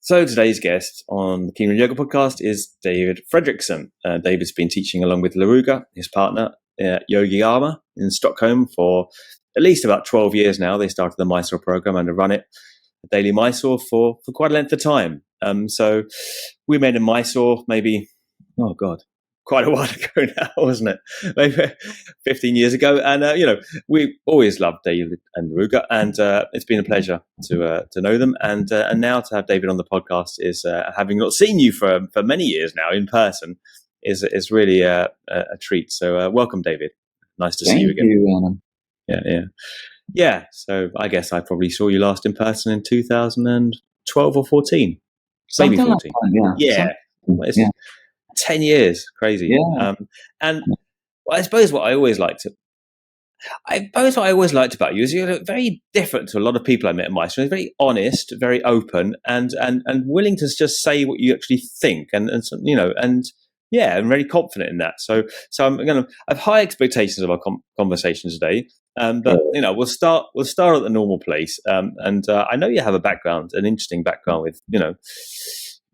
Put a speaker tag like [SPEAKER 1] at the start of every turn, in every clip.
[SPEAKER 1] So today's guest on the Kingdom Yoga podcast is David Fredriksson. David's been teaching along with Laruga, his partner, Yogi in Stockholm for at least about 12 years now. They started the Mysore program and have run it, a daily Mysore, for quite a length of time. So we met in Mysore maybe, quite a while ago now, wasn't it? Maybe 15 years ago. And, we always loved David and Laruga, and it's been a pleasure to know them. And now to have David on the podcast is, having not seen you for many years now in person, is really a treat. So welcome, David. Nice to see you again.
[SPEAKER 2] Thank you, Alan.
[SPEAKER 1] Yeah. So I guess I probably saw you last in person in 2012 or 14.
[SPEAKER 2] Something
[SPEAKER 1] Maybe 14.
[SPEAKER 2] like that,
[SPEAKER 1] Yeah.
[SPEAKER 2] Yeah.
[SPEAKER 1] 10 years, crazy.
[SPEAKER 2] Yeah.
[SPEAKER 1] And I suppose what I always liked about you is you're very different to a lot of people I met in Mysore. You're very honest, very open, and willing to just say what you actually think, and very confident in that. So I have high expectations of our conversation today. But we'll start at the normal place. And I know you have an interesting background with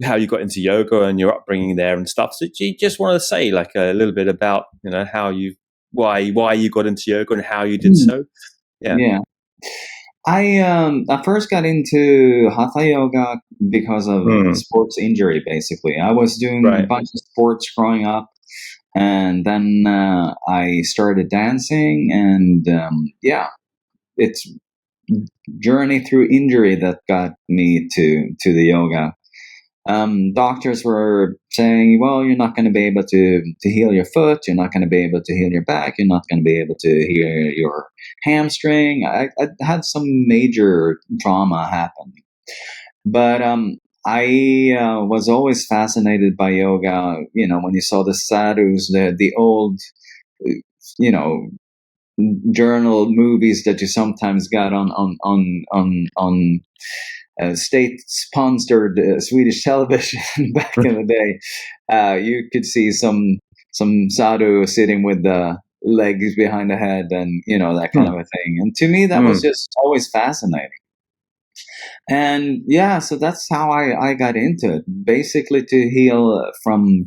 [SPEAKER 1] how you got into yoga and your upbringing there and stuff. So do you just want to say like a little bit about why you got into yoga and how you did so?
[SPEAKER 2] Yeah. I first got into Hatha yoga because of sports injury. Basically, I was doing a bunch of sports growing up, and then I started dancing, and it's journey through injury that got me to the yoga. Doctors were saying, well, you're not going to be able to heal your foot. You're not going to be able to heal your back. You're not going to be able to heal your hamstring. I had some major trauma happen. But I was always fascinated by yoga. When you saw the sadhus, the old, journal movies that you sometimes got on state-sponsored Swedish television back in the day, you could see some sadhu sitting with the legs behind the head and that kind of a thing. And to me, that was just always fascinating. And so that's how I got into it, basically to heal from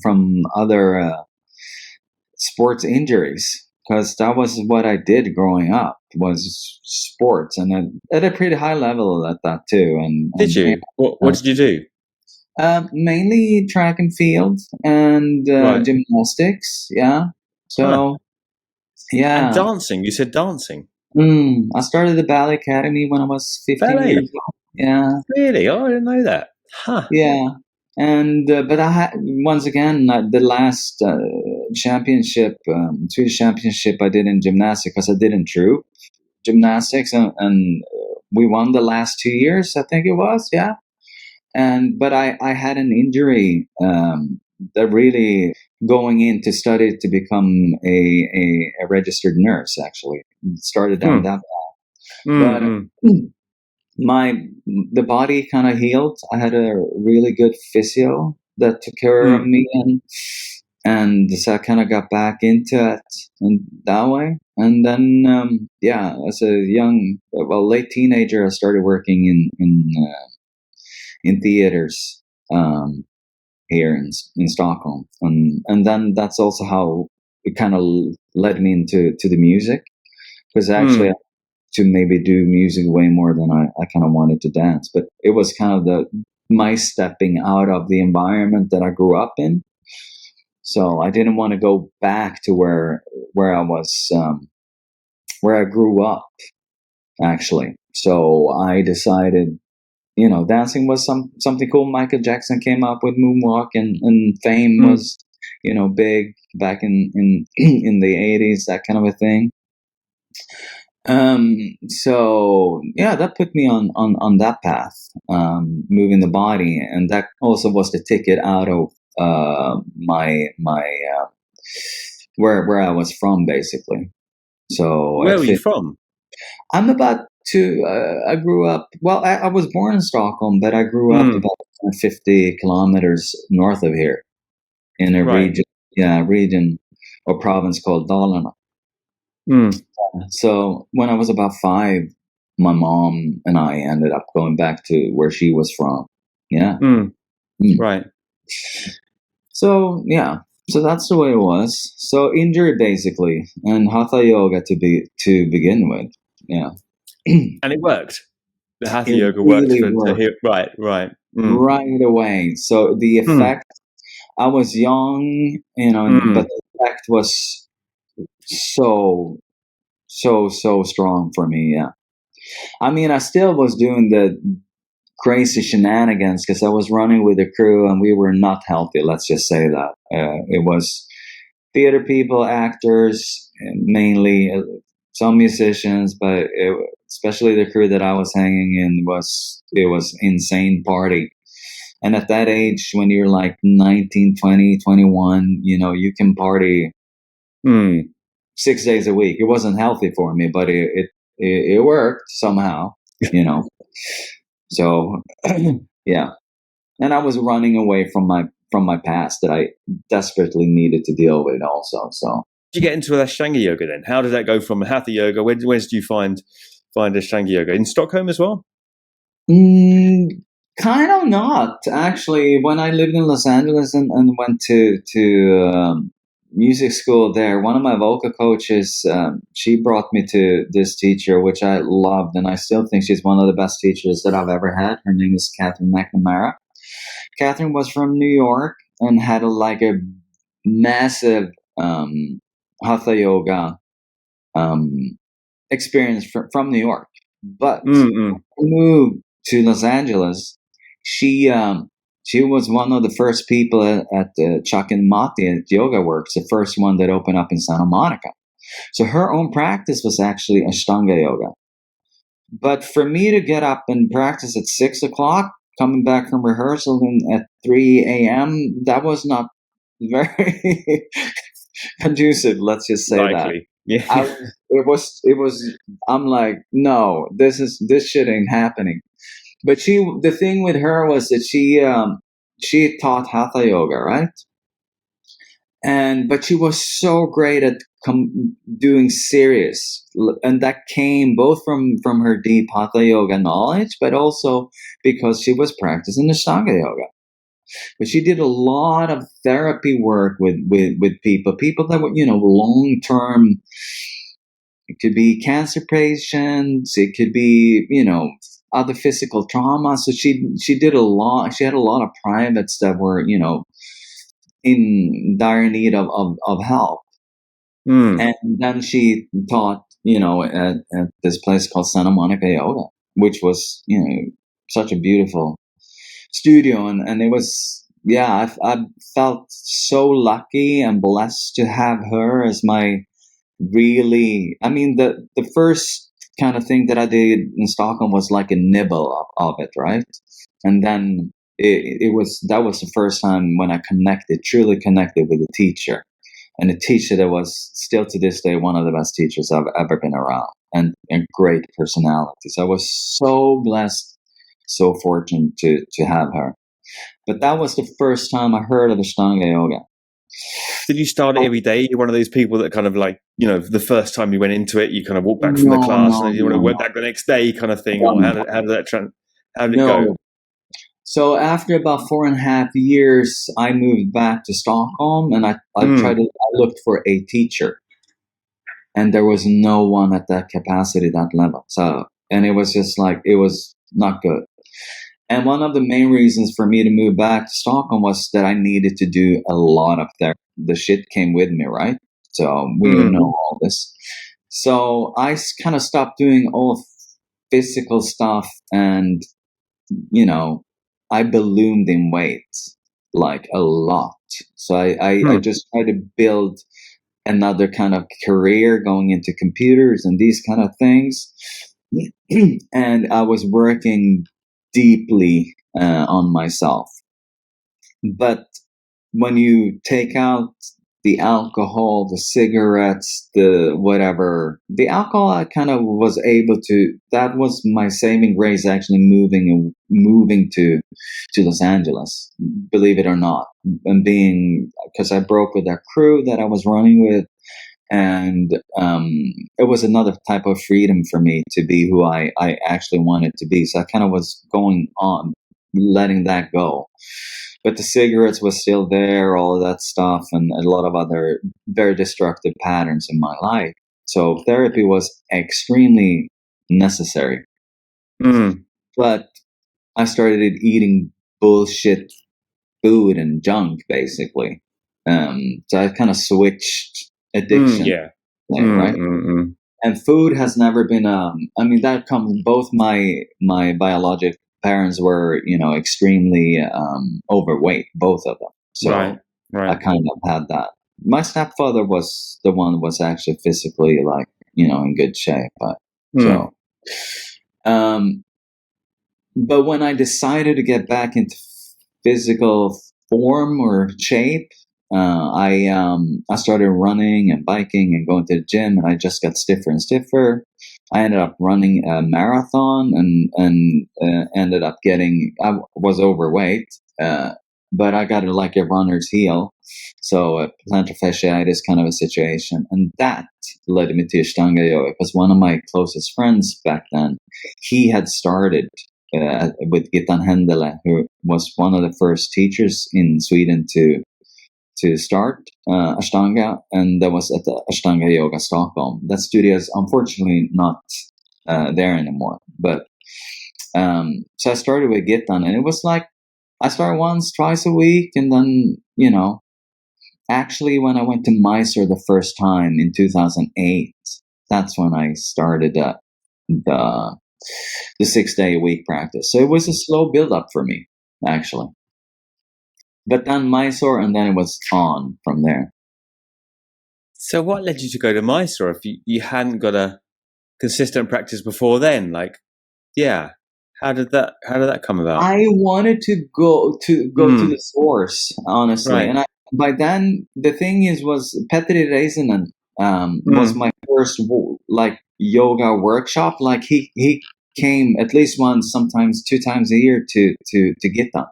[SPEAKER 2] other sports injuries. Because that was what I did growing up, was sports, and at a pretty high level at that too.
[SPEAKER 1] Did you? What did you do?
[SPEAKER 2] Mainly track and field and gymnastics. Yeah. So, yeah.
[SPEAKER 1] And dancing. You said dancing.
[SPEAKER 2] I started the ballet academy when I was 15 years old. Yeah.
[SPEAKER 1] Really? Oh, I didn't know that. Huh.
[SPEAKER 2] Yeah. And but I had, once again, the last championship, Swedish championship I did in gymnastics, because I did in troop gymnastics, and we won the last 2 years, I think it was, yeah. But I had an injury that really going in to study to become a registered nurse. Actually, started down that path, but the body kind of healed. I had a really good physio that took care of me, and so I kind of got back into it in that way. And then, as a late teenager, I started working in theaters here in Stockholm, and then that's also how it kind of led me into the music, because actually. To maybe do music way more than I kind of wanted to dance, but it was kind of my stepping out of the environment that I grew up in. So I didn't want to go back to where I was, where I grew up, actually. So I decided, dancing was something cool. Michael Jackson came up with moonwalk, and fame was, big back in the 80s, that kind of a thing. So that put me on that path, moving the body, and that also was the ticket out of my where I was from, basically. So
[SPEAKER 1] where were you from?
[SPEAKER 2] I'm about to. I grew up. Well, I was born in Stockholm, but I grew up about 50 kilometers north of here, in a region or province called Dalarna. So when I was about 5, my mom and I ended up going back to where she was from. Yeah.
[SPEAKER 1] Mm.
[SPEAKER 2] Mm.
[SPEAKER 1] Right.
[SPEAKER 2] So yeah, so that's the way it was. So injury basically, and hatha yoga to begin with. Yeah, it
[SPEAKER 1] And it worked. The Hatha yoga worked
[SPEAKER 2] really
[SPEAKER 1] to
[SPEAKER 2] worked
[SPEAKER 1] heal. Right. Right. Mm.
[SPEAKER 2] right away. So the
[SPEAKER 1] Mm.
[SPEAKER 2] effect, I was young, but
[SPEAKER 1] Mm.
[SPEAKER 2] the effect was so strong for me. Yeah, I mean, I still was doing the crazy shenanigans because I was running with a crew and we were not healthy. Let's just say that it was theater people, actors, and mainly some musicians, but especially the crew that I was hanging in was insane party. And at that age, when you're like 19, 20, 21, you can party
[SPEAKER 1] Mm.
[SPEAKER 2] 6 days a week. It wasn't healthy for me, but it worked somehow, you know. So yeah, and I was running away from my past that I desperately needed to deal with also. So
[SPEAKER 1] Did you get into Ashtanga yoga then? How did that go from Hatha yoga? Where did you find Ashtanga yoga in Stockholm as well?
[SPEAKER 2] mm, kind of not actually. When I lived in Los Angeles and went to music school there, one of my vocal coaches, she brought me to this teacher, which I loved, and I still think she's one of the best teachers that I've ever had. Her name is Catherine McNamara. Catherine was from New York and had like a massive hatha yoga um, experience from New York. But
[SPEAKER 1] Mm.
[SPEAKER 2] when we moved to Los Angeles, she was one of the first people at Chuck and Mati at Yoga Works, the first one that opened up in Santa Monica. So her own practice was actually Ashtanga yoga. But for me to get up and practice at 6 o'clock, coming back from rehearsal and at 3 a.m., that was not very conducive. Let's just say that.
[SPEAKER 1] Likely. Yeah.
[SPEAKER 2] It was. I'm like, no, this shit ain't happening. But the thing with her was that she taught hatha yoga, right? But she was so great at doing serious, and that came both from her deep hatha yoga knowledge, but also because she was practicing ashtanga yoga. But she did a lot of therapy work with people that were long term. It could be cancer patients. It could be other physical trauma. So she did a lot. She had a lot of privates that were in dire need of help.
[SPEAKER 1] Mm.
[SPEAKER 2] And then she taught at this place called Santa Monica Yoga, which was such a beautiful studio, and it was I felt so lucky and blessed to have her as my really. I mean, the first kind of thing that I did in Stockholm was like a nibble of it, right? And then it was that was the first time when I truly connected with a teacher, and a teacher that was still to this day one of the best teachers I've ever been around, and a great personality. So I was so blessed, so fortunate to have her. But that was the first time I heard of Ashtanga yoga.
[SPEAKER 1] Did you start it every day? You're one of those people that kind of like, the first time you went into it, you kind of walked back from the
[SPEAKER 2] No,
[SPEAKER 1] class and
[SPEAKER 2] no,
[SPEAKER 1] then you want to
[SPEAKER 2] no,
[SPEAKER 1] went back the next day kind of thing, or
[SPEAKER 2] no,
[SPEAKER 1] how did it go?
[SPEAKER 2] no. So after about 4.5 years, I moved back to Stockholm, and I looked for a teacher, and there was no one at that capacity, that level. So, and it was just like it was not good. And one of the main reasons for me to move back to Stockholm was that I needed to do a lot of therapy. The shit came with me, right? So we
[SPEAKER 1] Mm.
[SPEAKER 2] know all this. So I kind of stopped doing all physical stuff, and I ballooned in weight like a lot. So I
[SPEAKER 1] Mm.
[SPEAKER 2] just tried to build another kind of career going into computers and these kind of things. And I was working deeply on myself. But when you take out the alcohol, the cigarettes, the whatever, the alcohol, I kind of was able to. That was my saving grace, actually moving to Los Angeles. Believe it or not, and being because I broke with that crew that I was running with, and it was another type of freedom for me to be who I actually wanted to be. So I kind of was going on letting that go. But the cigarettes was still there, all of that stuff, and a lot of other very destructive patterns in my life. So therapy was extremely necessary.
[SPEAKER 1] Mm.
[SPEAKER 2] But I started eating bullshit food and junk, basically. So I kind of switched addiction,
[SPEAKER 1] Yeah.
[SPEAKER 2] right? And food has never been. I mean, that comes. Both my biologic parents were, extremely overweight, both of them. So I
[SPEAKER 1] Right.
[SPEAKER 2] kind of had that. My stepfather was the one who was actually physically, like, in good shape. But so, um, but when I decided to get back into physical form or shape, I started running and biking and going to the gym, and I just got stiffer and stiffer. I ended up running a marathon and ended up getting. I was overweight, but I got like a runner's heel, so plantar fasciitis kind of a situation, and that led me to Ashtanga yoga because one of my closest friends back then, he had started with Gitan Hendele, who was one of the first teachers in Sweden to start Ashtanga, and that was at the Ashtanga Yoga Stockholm. That studio is unfortunately not there anymore. But so I started with Gitan, and it was like I started once, twice a week, and then actually when I went to Mysore the first time in 2008, that's when I started the 6 day a week practice. So it was a slow build up for me, actually. But then Mysore, and then it was on from there.
[SPEAKER 1] So what led you to go to Mysore if you hadn't got a consistent practice before then? Like, yeah, how did that come about?
[SPEAKER 2] I wanted to go to the source, honestly,
[SPEAKER 1] Right.
[SPEAKER 2] and by then the thing was Fredriksson was my first like yoga workshop. Like he came at least once, sometimes 2 times a year to get done.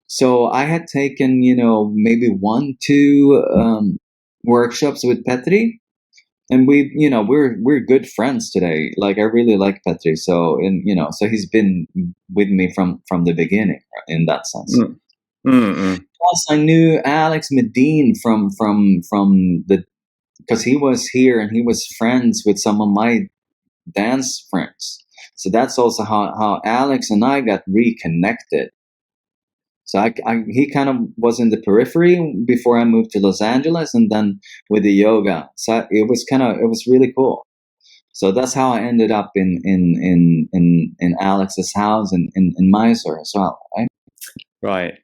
[SPEAKER 2] So I had taken, maybe 1, 2 workshops with Petri, and we're good friends today. Like I really like Petri, so so he's been with me from the beginning in that sense. Plus, I knew Alex Medine from the because he was here and he was friends with some of my dance friends. So that's also how Alex and I got reconnected. So he kind of was in the periphery before I moved to Los Angeles, and then with the yoga, so it was really cool. So that's how I ended up in Alex's house in Mysore as well, right?
[SPEAKER 1] Right.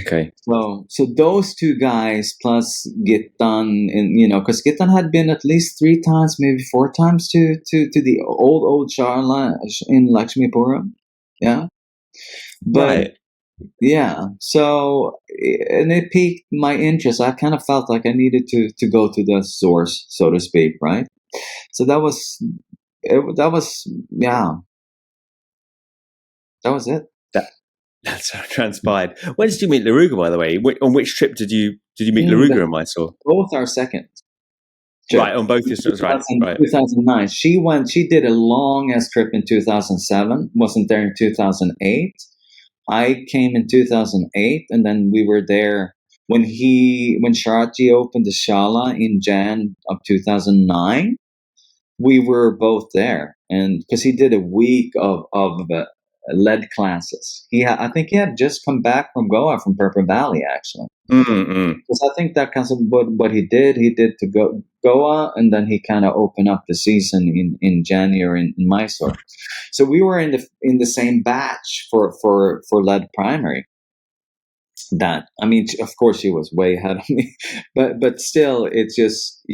[SPEAKER 1] Okay.
[SPEAKER 2] So those two guys plus Gitan, and because Gitan had been at least 3 times, maybe 4 times to the old Sharla in Lakshmipuram, yeah. But
[SPEAKER 1] Right.
[SPEAKER 2] yeah, so and it piqued my interest. I kind of felt like I needed to go to the source, so to speak, right? So that was it. That was yeah. That was it.
[SPEAKER 1] That's how it transpired. When did you meet Laruga, by the way? On which trip did you meet Laruga in Mysore?
[SPEAKER 2] Both our second trip.
[SPEAKER 1] Right, on both your trips, right.
[SPEAKER 2] 2009. She did a long ass trip in 2007. Wasn't there in 2008. I came in 2008, and then we were there when Sharaji opened the Shala in Jan of 2009. We were both there, and because he did a week of lead classes. I think he had just come back from Goa, from Purple Valley, actually. Because I think that kind of what he did to Goa, and then he kind of opened up the season in January in Mysore. So we were in the same batch for lead primary. That, I mean, of course she was way ahead of me, but still, it's just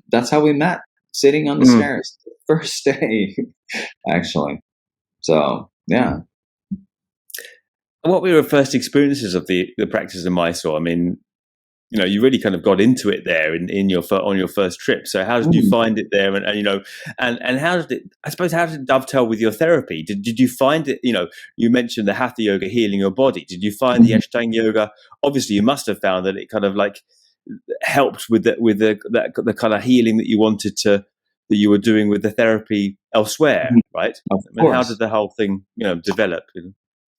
[SPEAKER 2] that's how we met, sitting on the stairs first day, actually. So yeah.
[SPEAKER 1] What were your first experiences of the practice in Mysore? I mean, you really kind of got into it there on your first trip. So how did you find it there? And how did it, I suppose, how did it dovetail with your therapy? Did you find it, you mentioned the Hatha yoga healing your body. Did you find the Ashtanga yoga? Obviously you must have found that it kind of like helped with the kind of healing that you wanted that you were doing with the therapy elsewhere, right?
[SPEAKER 2] Of
[SPEAKER 1] I mean, how
[SPEAKER 2] course.
[SPEAKER 1] did the whole thing, develop?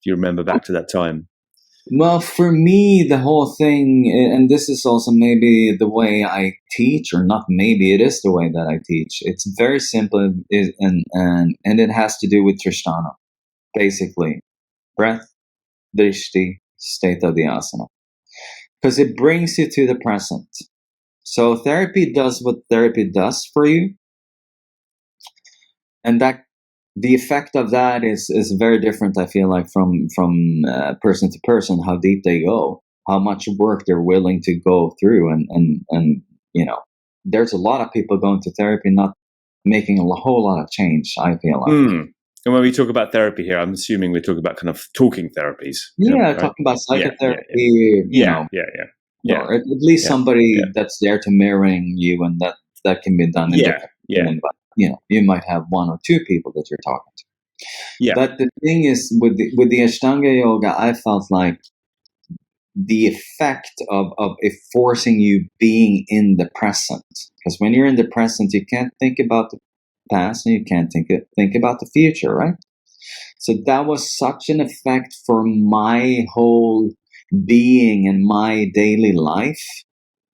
[SPEAKER 1] Do you remember back to that time?
[SPEAKER 2] Well, for me, the whole thing, and this is also maybe the way I teach, or not maybe, it is the way that I teach. It's very simple, and it has to do with Tristana, basically. Breath, drishti, state of the asana. Because it brings you to the present. So therapy does what therapy does for you, and that the effect of that is very different. I feel like from person to person, how deep they go, how much work they're willing to go through, and there's a lot of people going to therapy not making a whole lot of change. I feel like.
[SPEAKER 1] And when we talk about therapy here, I'm assuming we're talking about kind of talking therapies.
[SPEAKER 2] Yeah,
[SPEAKER 1] right?
[SPEAKER 2] talking about psychotherapy. Or at least somebody that's there to mirroring you, and that can be done in different. But you might have one or two people that you're talking to.
[SPEAKER 1] Yeah.
[SPEAKER 2] But the thing is, with the Ashtanga yoga, I felt like the effect of it forcing you being in the present. Because when you're in the present, you can't think about the past, and you can't think about the future, right? So that was such an effect for my whole being and my daily life.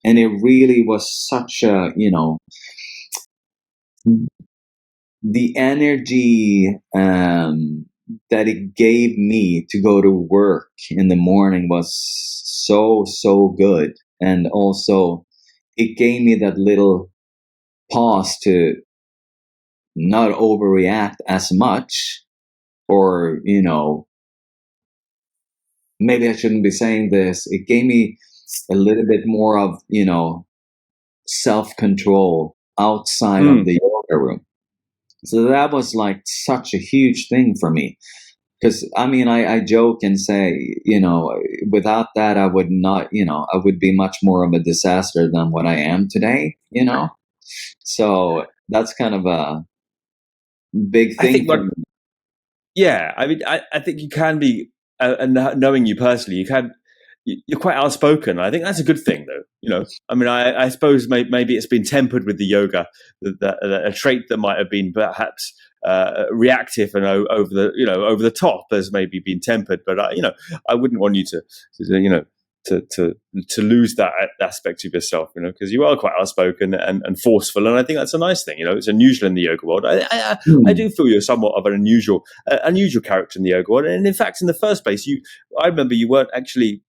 [SPEAKER 2] And it really was such a, the energy that it gave me to go to work in the morning was so good. And also it gave me that little pause to not overreact as much, or, maybe I shouldn't be saying this. It gave me a little bit more of, self-control outside of the yoga room. So that was like such a huge thing for me. Because, I joke and say, without that, I would not, I would be much more of a disaster than what I am today, So that's kind of a big thing for me.
[SPEAKER 1] Yeah, I think you can be, and knowing you personally, you're quite outspoken. I think that's a good thing, though. I suppose maybe it's been tempered with the yoga, a trait that might have been perhaps reactive and over the top has maybe been tempered. But I wouldn't want you to lose that aspect of yourself, because you are quite outspoken and forceful, and I think that's a nice thing. It's unusual in the yoga world. I do feel you're somewhat of an unusual character in the yoga world, and in fact, in the first place, I remember you weren't actually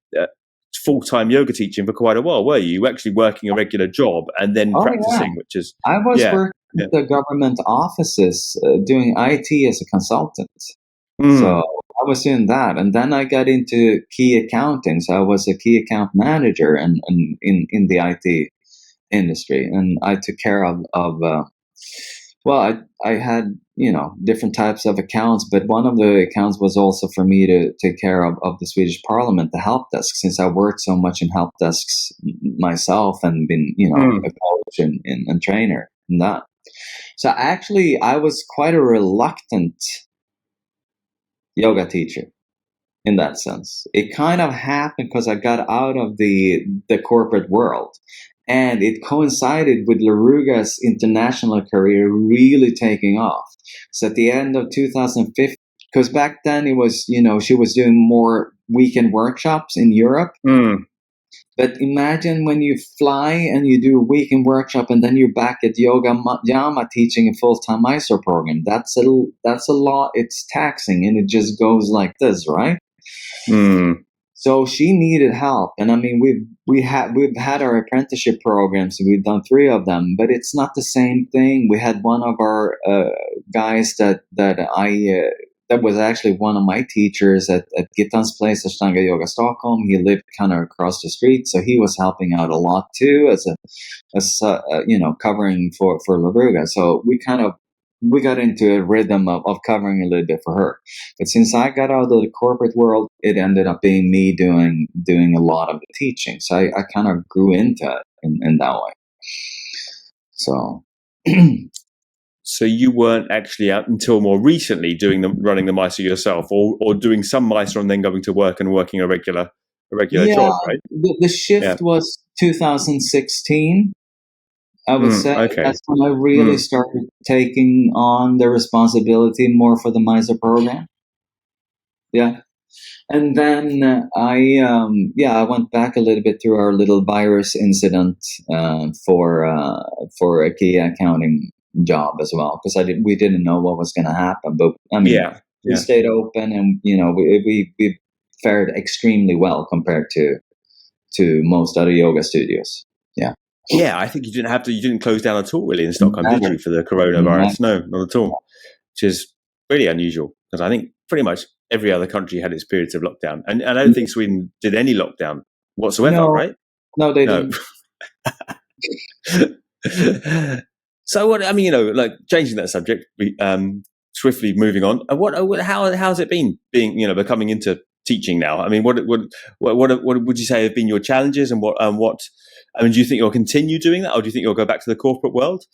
[SPEAKER 1] full-time yoga teaching for quite a while, were you? You were actually working a regular job and then practicing, which is
[SPEAKER 2] I was working at the government offices doing IT as a consultant. So I was doing that, and then I got into key accounting. So I was a key account manager and in the IT industry, and I took care of I had different types of accounts, but one of the accounts was also for me to take care of the Swedish Parliament, the help desk, since I worked so much in help desks myself and been a coach and trainer in that. So actually, I was quite a reluctant yoga teacher in that sense. It kind of happened because I got out of the corporate world, and it coincided with Laruga's international career really taking off. So at the end of 2015, because back then it was, she was doing more weekend workshops in Europe. But imagine when you fly and you do a weekend workshop, and then you're back at Yoga Yama teaching a full-time Mysore program. That's a lot. It's taxing, and it just goes like this, right? So she needed help, and we've had our apprenticeship programs. We've done 3 of them, but it's not the same thing. We had one of our guys that was actually one of my teachers at Gittan's place, Ashtanga Yoga Stockholm. He lived kind of across the street, so he was helping out a lot too, as covering for Laruga. So we got into a rhythm of covering a little bit for her. But since I got out of the corporate world, it ended up being me doing a lot of the teaching. So I kind of grew into it in that way. So.
[SPEAKER 1] So you weren't actually out until more recently running the Mysore yourself, or doing some Mysore and then going to work and working a regular job, right?
[SPEAKER 2] The shift was 2016. I would say that's when I really started taking on the responsibility more for the Mysore program. Yeah. And then I went back a little bit through our little virus incident for a key accounting job as well, because we didn't know what was going to happen. But I mean,
[SPEAKER 1] Yeah.
[SPEAKER 2] we
[SPEAKER 1] Yeah.
[SPEAKER 2] stayed open, and we fared extremely well compared to most other yoga studios. Yeah.
[SPEAKER 1] Yeah, I think you didn't close down at all really in Stockholm, did
[SPEAKER 2] Never.
[SPEAKER 1] you, for the
[SPEAKER 2] Never.
[SPEAKER 1] coronavirus? No, not at all, which is really unusual because I think pretty much every other country had its periods of lockdown. And I don't think Sweden did any lockdown whatsoever,
[SPEAKER 2] No,
[SPEAKER 1] right?
[SPEAKER 2] no, they
[SPEAKER 1] No.
[SPEAKER 2] didn't.
[SPEAKER 1] So what, I mean, like changing that subject, swiftly moving on. How's it been becoming into teaching now? I mean, what would you say have been your challenges, and what I mean, do you think you'll continue doing that, or do you think you'll go back to the corporate world?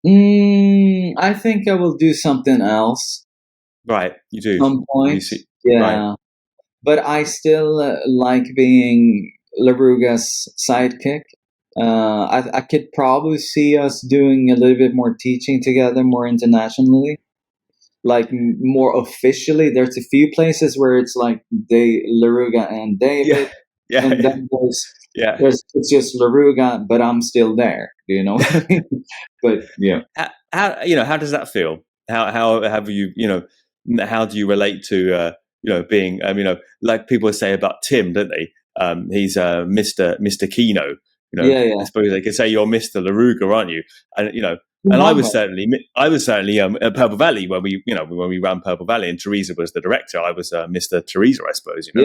[SPEAKER 2] I think I will do something else
[SPEAKER 1] Right, you do.
[SPEAKER 2] some
[SPEAKER 1] You
[SPEAKER 2] point.
[SPEAKER 1] see, right?
[SPEAKER 2] Yeah, but I still like being Laruga's sidekick. I could probably see us doing a little bit more teaching together, more internationally, like more officially. There's a few places where it's like Laruga and
[SPEAKER 1] Yeah,
[SPEAKER 2] David, and
[SPEAKER 1] yeah,
[SPEAKER 2] then
[SPEAKER 1] yeah.
[SPEAKER 2] it's just Laruga, but I'm still there. Do you know what I mean? But yeah.
[SPEAKER 1] How does that feel? How have how do you relate to being like people say about Tim, don't they? He's Mr. Kino.
[SPEAKER 2] Yeah,
[SPEAKER 1] I
[SPEAKER 2] yeah.
[SPEAKER 1] suppose they could say you're Mr. Laruga, aren't you? And
[SPEAKER 2] In
[SPEAKER 1] and
[SPEAKER 2] one way.
[SPEAKER 1] I was certainly at Purple Valley when we ran Purple Valley, and Teresa was the director. I was Mr. Teresa, I suppose.
[SPEAKER 2] Yeah,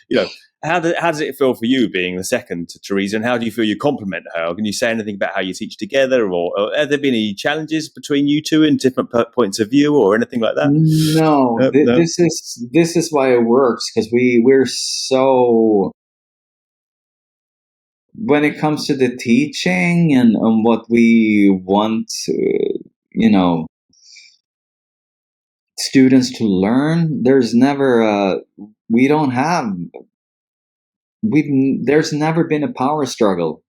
[SPEAKER 2] yeah.
[SPEAKER 1] So how does it feel for you being the second to Teresa, and how do you feel you complement her? Can you say anything about how you teach together, or have there been any challenges between you two in different points of view, or anything like that?
[SPEAKER 2] No,
[SPEAKER 1] No.
[SPEAKER 2] this is why it works, because we're so, when it comes to the teaching and what we want, you know, students to learn. There's never we don't have there's never been a power struggle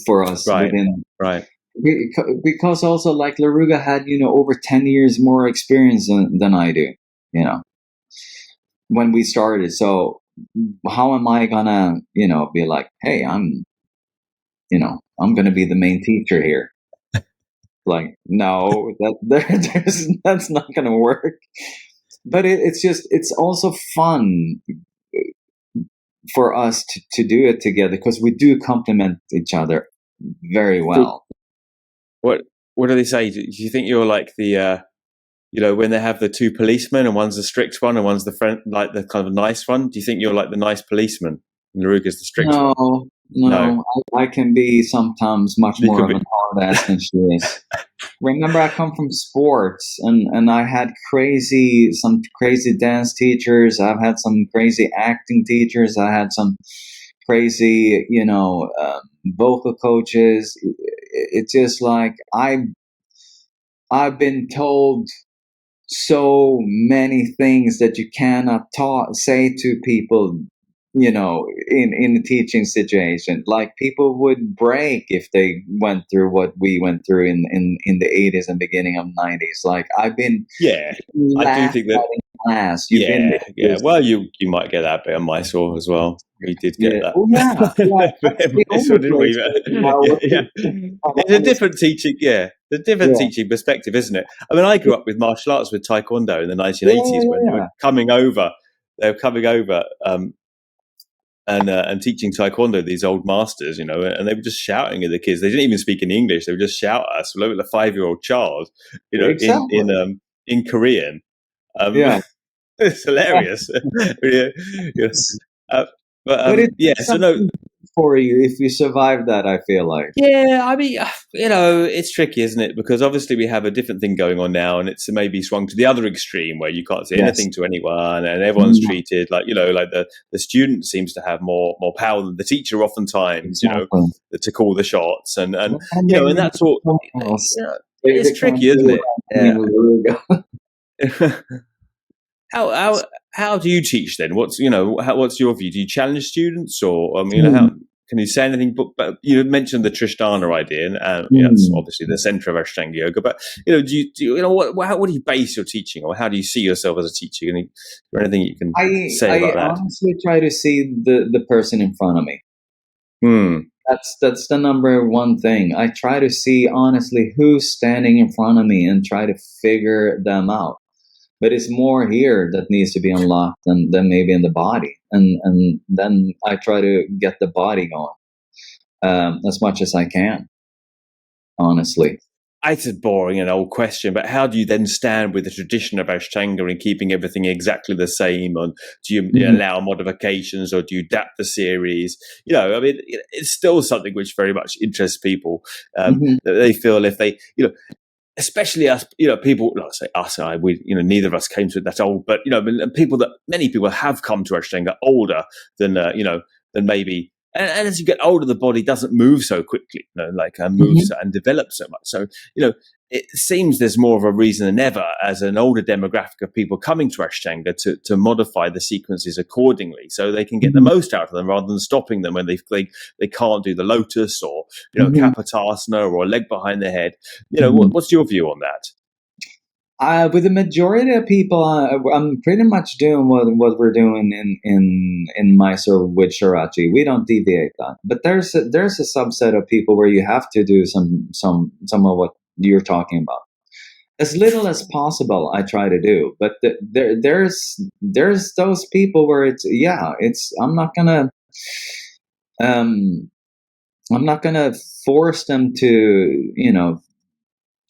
[SPEAKER 2] for us
[SPEAKER 1] Right,
[SPEAKER 2] within,
[SPEAKER 1] right.
[SPEAKER 2] because also like Laruga had over 10 years more experience than I do, you know, when we started. So how am I gonna be like, hey, I'm gonna be the main teacher here? Like, no, there's that's not gonna work. But it's also fun for us to do it together, because we do complement each other very
[SPEAKER 1] So
[SPEAKER 2] well.
[SPEAKER 1] what what do they say? Do you think you're like the when they have the two policemen and one's the strict one and one's the friend, like the kind of nice one? Do you think you're like the nice policeman and Laruga's the strict one?
[SPEAKER 2] No,
[SPEAKER 1] No,
[SPEAKER 2] no, I can be sometimes much
[SPEAKER 1] you
[SPEAKER 2] more
[SPEAKER 1] could
[SPEAKER 2] of
[SPEAKER 1] be.
[SPEAKER 2] an hard ass than she is. Remember, I come from sports, and I had some crazy dance teachers. I've had some crazy acting teachers. I had some crazy, vocal coaches. It's just like I've been told so many things that you cannot say to people, in a teaching situation. Like, people would break if they went through what we went through in the 80s and beginning of 90s. Like, I've been
[SPEAKER 1] Yeah, I do
[SPEAKER 2] laughed
[SPEAKER 1] think that.
[SPEAKER 2] at in class. You've been
[SPEAKER 1] Yeah, yeah.
[SPEAKER 2] just,
[SPEAKER 1] Well, you might get that bit on Mysore as well. We did get
[SPEAKER 2] yeah.
[SPEAKER 1] that.
[SPEAKER 2] Oh yeah, yeah. That's the
[SPEAKER 1] Mysore,
[SPEAKER 2] only
[SPEAKER 1] didn't we?
[SPEAKER 2] place where I
[SPEAKER 1] Yeah,
[SPEAKER 2] was
[SPEAKER 1] yeah. It's a different teaching. Yeah, it's a different
[SPEAKER 2] yeah,
[SPEAKER 1] teaching perspective, isn't it? I mean, I grew up with martial arts with Taekwondo in the
[SPEAKER 2] yeah,
[SPEAKER 1] 1980s when they were
[SPEAKER 2] yeah,
[SPEAKER 1] coming over. They were coming over. And teaching taekwondo, these old masters, and they were just shouting at the kids. They didn't even speak in English. They would just shout at us, like a 5-year-old child,
[SPEAKER 2] yeah. Exactly.
[SPEAKER 1] in Korean. Um,
[SPEAKER 2] Yeah.
[SPEAKER 1] it's hilarious. Yeah, yeah. Uh, but
[SPEAKER 2] But it
[SPEAKER 1] yeah.
[SPEAKER 2] does
[SPEAKER 1] So no,
[SPEAKER 2] something for you if you survive that, I feel like.
[SPEAKER 1] yeah. I mean, it's tricky, isn't it? Because obviously we have a different thing going on now, and it's maybe swung to the other extreme where you can't say
[SPEAKER 2] Yes.
[SPEAKER 1] anything to anyone, and everyone's
[SPEAKER 2] Mm,
[SPEAKER 1] treated like like the student seems to have more power than the teacher oftentimes.
[SPEAKER 2] exactly.
[SPEAKER 1] To call the shots,
[SPEAKER 2] And they
[SPEAKER 1] and
[SPEAKER 2] need
[SPEAKER 1] that's what
[SPEAKER 2] someone else.
[SPEAKER 1] it's
[SPEAKER 2] They can't
[SPEAKER 1] tricky, isn't
[SPEAKER 2] do
[SPEAKER 1] it?
[SPEAKER 2] anything
[SPEAKER 1] Yeah.
[SPEAKER 2] in Laruga.
[SPEAKER 1] How do you teach then? What's what's your view? Do you challenge students, or how? Can you say anything? But you mentioned the Tristana idea, and that's
[SPEAKER 2] Mm.
[SPEAKER 1] obviously the center of Ashtanga yoga. But what do you base your teaching, or how do you see yourself as a teacher? Is there anything you can say
[SPEAKER 2] I
[SPEAKER 1] about that?
[SPEAKER 2] honestly try to see the person in front of me.
[SPEAKER 1] Hmm.
[SPEAKER 2] That's the number one thing. I try to see honestly who's standing in front of me and try to figure them out. But it's more here that needs to be unlocked than maybe in the body. And then I try to get the body going as much as I can, honestly.
[SPEAKER 1] It's a boring and old question, but how do you then stand with the tradition of Ashtanga in keeping everything exactly the same? And do you
[SPEAKER 2] Mhm.
[SPEAKER 1] allow modifications, or do you adapt the series? I mean, it's still something which very much interests people.
[SPEAKER 2] Mhm.
[SPEAKER 1] That they feel if they, especially us, people, like I say us, neither of us came to it that old, but, many people have come to Ashtanga older than, than maybe, and as you get older, the body doesn't move so quickly, moves
[SPEAKER 2] Mhm.
[SPEAKER 1] and develops so much. So, it seems there's more of a reason than ever as an older demographic of people coming to Ashtanga to modify the sequences accordingly so they can get the
[SPEAKER 2] Mhm.
[SPEAKER 1] most out of them rather than stopping them when they can't do the lotus or,
[SPEAKER 2] Mhm.
[SPEAKER 1] kapotasana or a leg behind the head.
[SPEAKER 2] Mhm.
[SPEAKER 1] What's your view on that?
[SPEAKER 2] With the majority of people, I'm pretty much doing what we're doing in Mysore with Shirachi. We don't deviate that, but there's a subset of people where you have to do some of what you're talking about. As little as possible, I try to do, but there's those people where it's um I'm not gonna force them to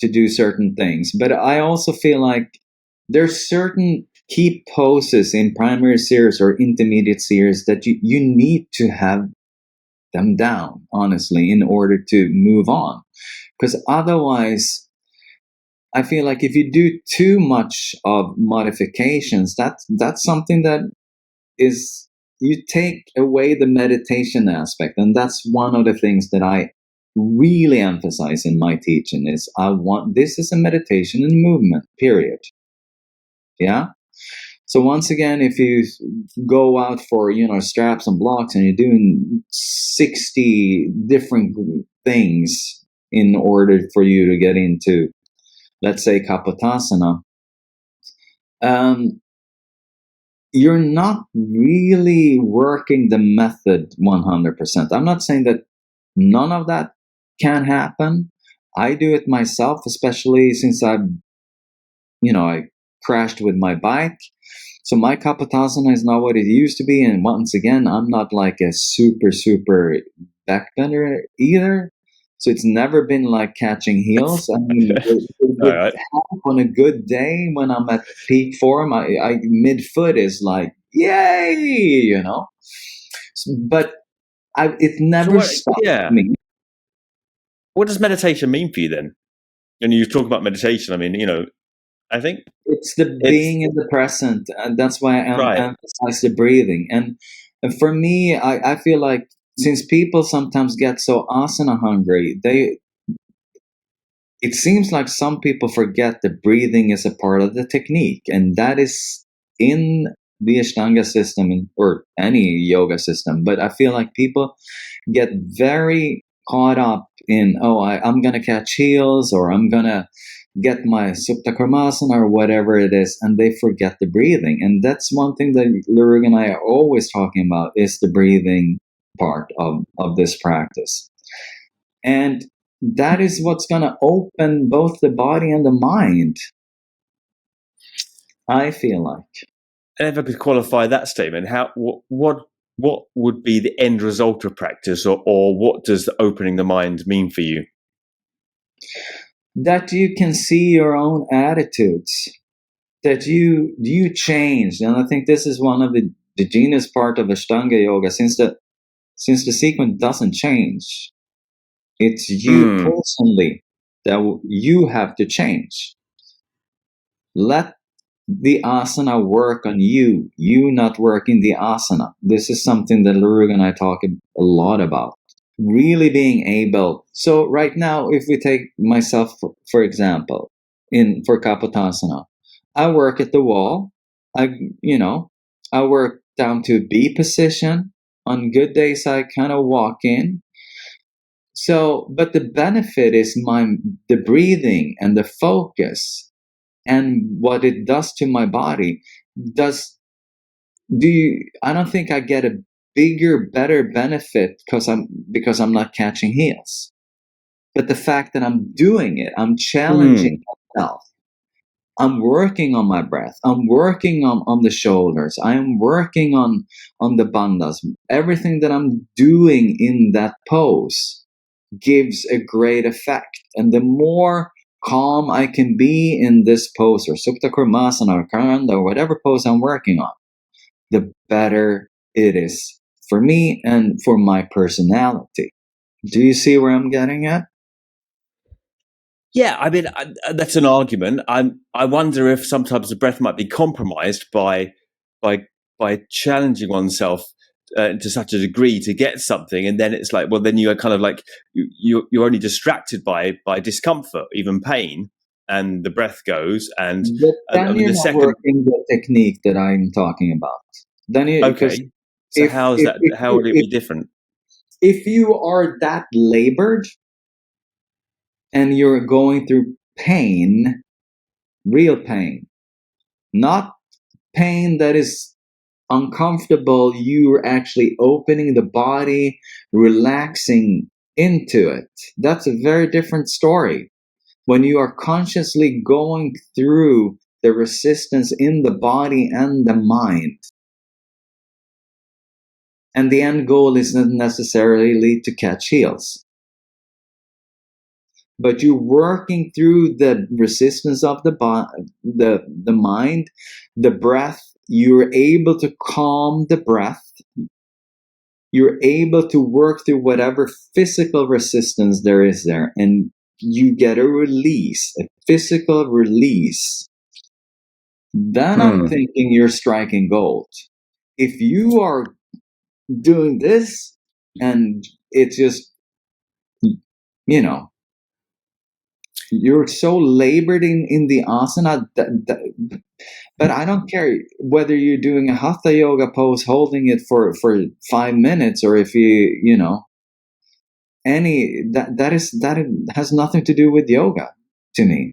[SPEAKER 2] to do certain things. But I also feel like there's certain key poses in primary series or intermediate series that you need to have them down, honestly, in order to move on. Because otherwise, I feel like if you do too much of modifications, that's something that is you take away the meditation aspect, and that's one of the things that I really emphasize in my teaching is I want this is a meditation and movement, period. Yeah. So once again, if you go out for straps and blocks and you're doing 60 different things in order for you to get into, let's say, kapotasana, um, you're not really working the method 100%. I'm not saying that none of that can happen. I do it myself, especially since I crashed with my bike. So my Kapotasana is not what it used to be. And once again, I'm not like a super backbender either. So it's never been like catching heels. I mean,
[SPEAKER 1] All
[SPEAKER 2] with
[SPEAKER 1] right.
[SPEAKER 2] on a good day when I'm at peak form, I midfoot is like, yay. But it
[SPEAKER 1] So
[SPEAKER 2] never stopped me.
[SPEAKER 1] what does meditation mean for you then? And you talk about meditation. I mean, I think
[SPEAKER 2] It's the
[SPEAKER 1] it's
[SPEAKER 2] being in the present, and that's why I
[SPEAKER 1] right.
[SPEAKER 2] emphasize the breathing. And for me, I feel like since people sometimes get so asana hungry, it seems like some people forget that breathing is a part of the technique, and that is in the Ashtanga system or any yoga system. But I feel like people get very caught up in, I'm going to catch heels or I'm going to get my Supta Karmasana or whatever it is, and they forget the breathing. And that's one thing that Laruga and I are always talking about is the breathing part of this practice. And that is what's going to open both the body and the mind, I feel like.
[SPEAKER 1] And if I could qualify that statement, what would be the end result of practice, or what does the opening the mind mean for you?
[SPEAKER 2] That you can see your own attitudes, that you change. And I think this is one of the genius part of Ashtanga yoga, since the sequence doesn't change. It's you
[SPEAKER 1] Hmm.
[SPEAKER 2] personally that you have to change. Let the asana work on you, you not working the asana. This is something that Laruga and I talk a lot about. Really being able. So right now, if we take myself for example, in for Kapotasana, I work at the wall. I you know I work down to B position. On good days, I kind of walk in. So, but the benefit is the breathing and the focus and what it does to my body. Does do you? I don't think I get a bigger, better benefit because I'm not catching heels. But the fact that I'm doing it, I'm challenging myself. I'm working on my breath. I'm working on the shoulders. I am working on the bandhas. Everything that I'm doing in that pose gives a great effect. And the more calm I can be in this pose, or Supta Kurmasana or Karanda or whatever pose I'm working on, the better it is for me and for my personality. Do you see where I'm getting at?
[SPEAKER 1] Yeah, I mean that's an argument. I wonder if sometimes the breath might be compromised by by challenging oneself to such a degree to get something, and then it's like, well, then you're kind of like you're only distracted by discomfort, even pain, and the breath goes. And
[SPEAKER 2] But
[SPEAKER 1] I
[SPEAKER 2] then
[SPEAKER 1] mean,
[SPEAKER 2] you're
[SPEAKER 1] the
[SPEAKER 2] not
[SPEAKER 1] second,
[SPEAKER 2] working the technique that I'm talking about. Then you, because
[SPEAKER 1] okay, so how is that? How would it be different?
[SPEAKER 2] if you are that labored and you're going through pain, real pain, not pain that is uncomfortable, you're actually opening the body, relaxing into it. That's a very different story. When you are consciously going through the resistance in the body and the mind, and the end goal isn't necessarily to catch heels, but you're working through the resistance of the mind, the breath. You're able to calm the breath. You're able to work through whatever physical resistance there is there, and you get a release, a physical release. Then I'm
[SPEAKER 1] Hmm.
[SPEAKER 2] thinking you're striking gold. If you are doing this and it's just, you know, you're so labored in the asana but I don't care whether you're doing a hatha yoga pose holding it for 5 minutes, or if you know any that has nothing to do with yoga to me.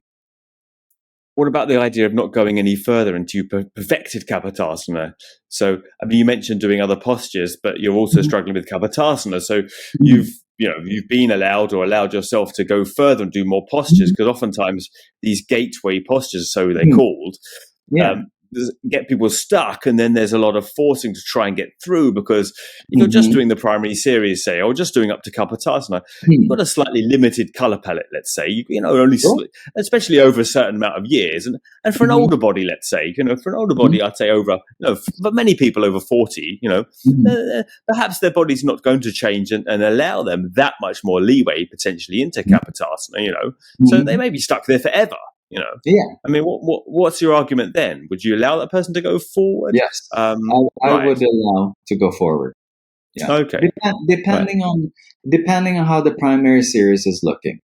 [SPEAKER 1] What about the idea of not going any further until you perfected Kapotasana? So, I mean, you mentioned doing other postures, but you're also struggling with Kapotasana. So,
[SPEAKER 2] Mhm.
[SPEAKER 1] you've been allowed yourself to go further and do more postures, because oftentimes these gateway postures, so they're
[SPEAKER 2] Mhm.
[SPEAKER 1] called,
[SPEAKER 2] Yeah.
[SPEAKER 1] um, get people stuck, and then there's a lot of forcing to try and get through, because if you're just
[SPEAKER 2] Hmm.
[SPEAKER 1] doing the primary series, say, or just doing up to Kapotasana, you've got a slightly limited color palette, let's say, only especially over a certain amount of years, and for an older body, let's say, for an older body, I'd say over, for many people over 40, perhaps their body's not going to change and allow them that much more leeway potentially into Kapotasana, so they may be stuck there forever, you know.
[SPEAKER 2] Yeah.
[SPEAKER 1] I mean, what's your argument then? Would you allow that person to go forward?
[SPEAKER 2] Yes. I
[SPEAKER 1] Right.
[SPEAKER 2] would allow to go forward. Yeah.
[SPEAKER 1] Okay. Right.
[SPEAKER 2] Depending on how the primary series is looking.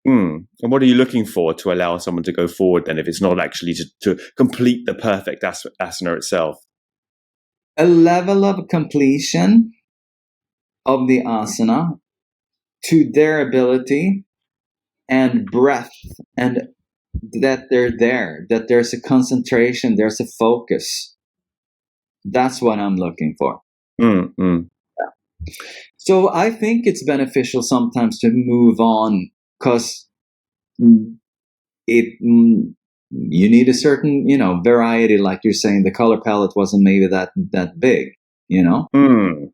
[SPEAKER 1] And what are you looking for to allow someone to go forward then, if it's not actually to complete the perfect asana itself?
[SPEAKER 2] A level of completion of the asana to their ability and breath, and that they're there, that there's a concentration, there's a focus. That's what I'm looking for.
[SPEAKER 1] Mm.
[SPEAKER 2] So I think it's beneficial sometimes to move on, because it you need a certain variety, like you're saying. The color palette wasn't maybe that big, you know.
[SPEAKER 1] Mm.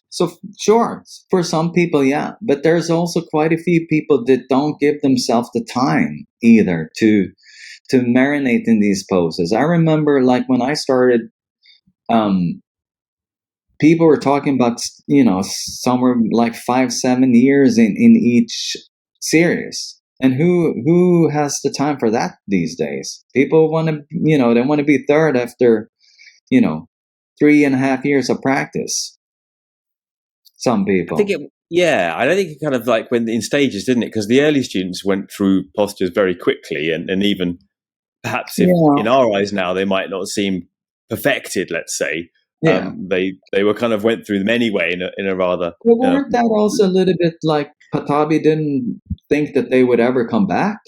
[SPEAKER 2] So sure, for some people, yeah, but there's also quite a few people that don't give themselves the time either to marinate in these poses. I remember, like, when I started, um, people were talking about somewhere like 5-7 years in each series. And who has the time for that these days? People want to, they want to be third after, you know 3.5 years of practice. Some
[SPEAKER 1] I think
[SPEAKER 2] people.
[SPEAKER 1] I don't think it kind of like went in stages, didn't it? Because the early students went through postures very quickly, and even perhaps if
[SPEAKER 2] Yeah.
[SPEAKER 1] in our eyes now they might not seem perfected, let's say,
[SPEAKER 2] Yeah.
[SPEAKER 1] They were kind of went through them anyway in a rather
[SPEAKER 2] But weren't that also a little bit like Patabi didn't think that they would ever come back?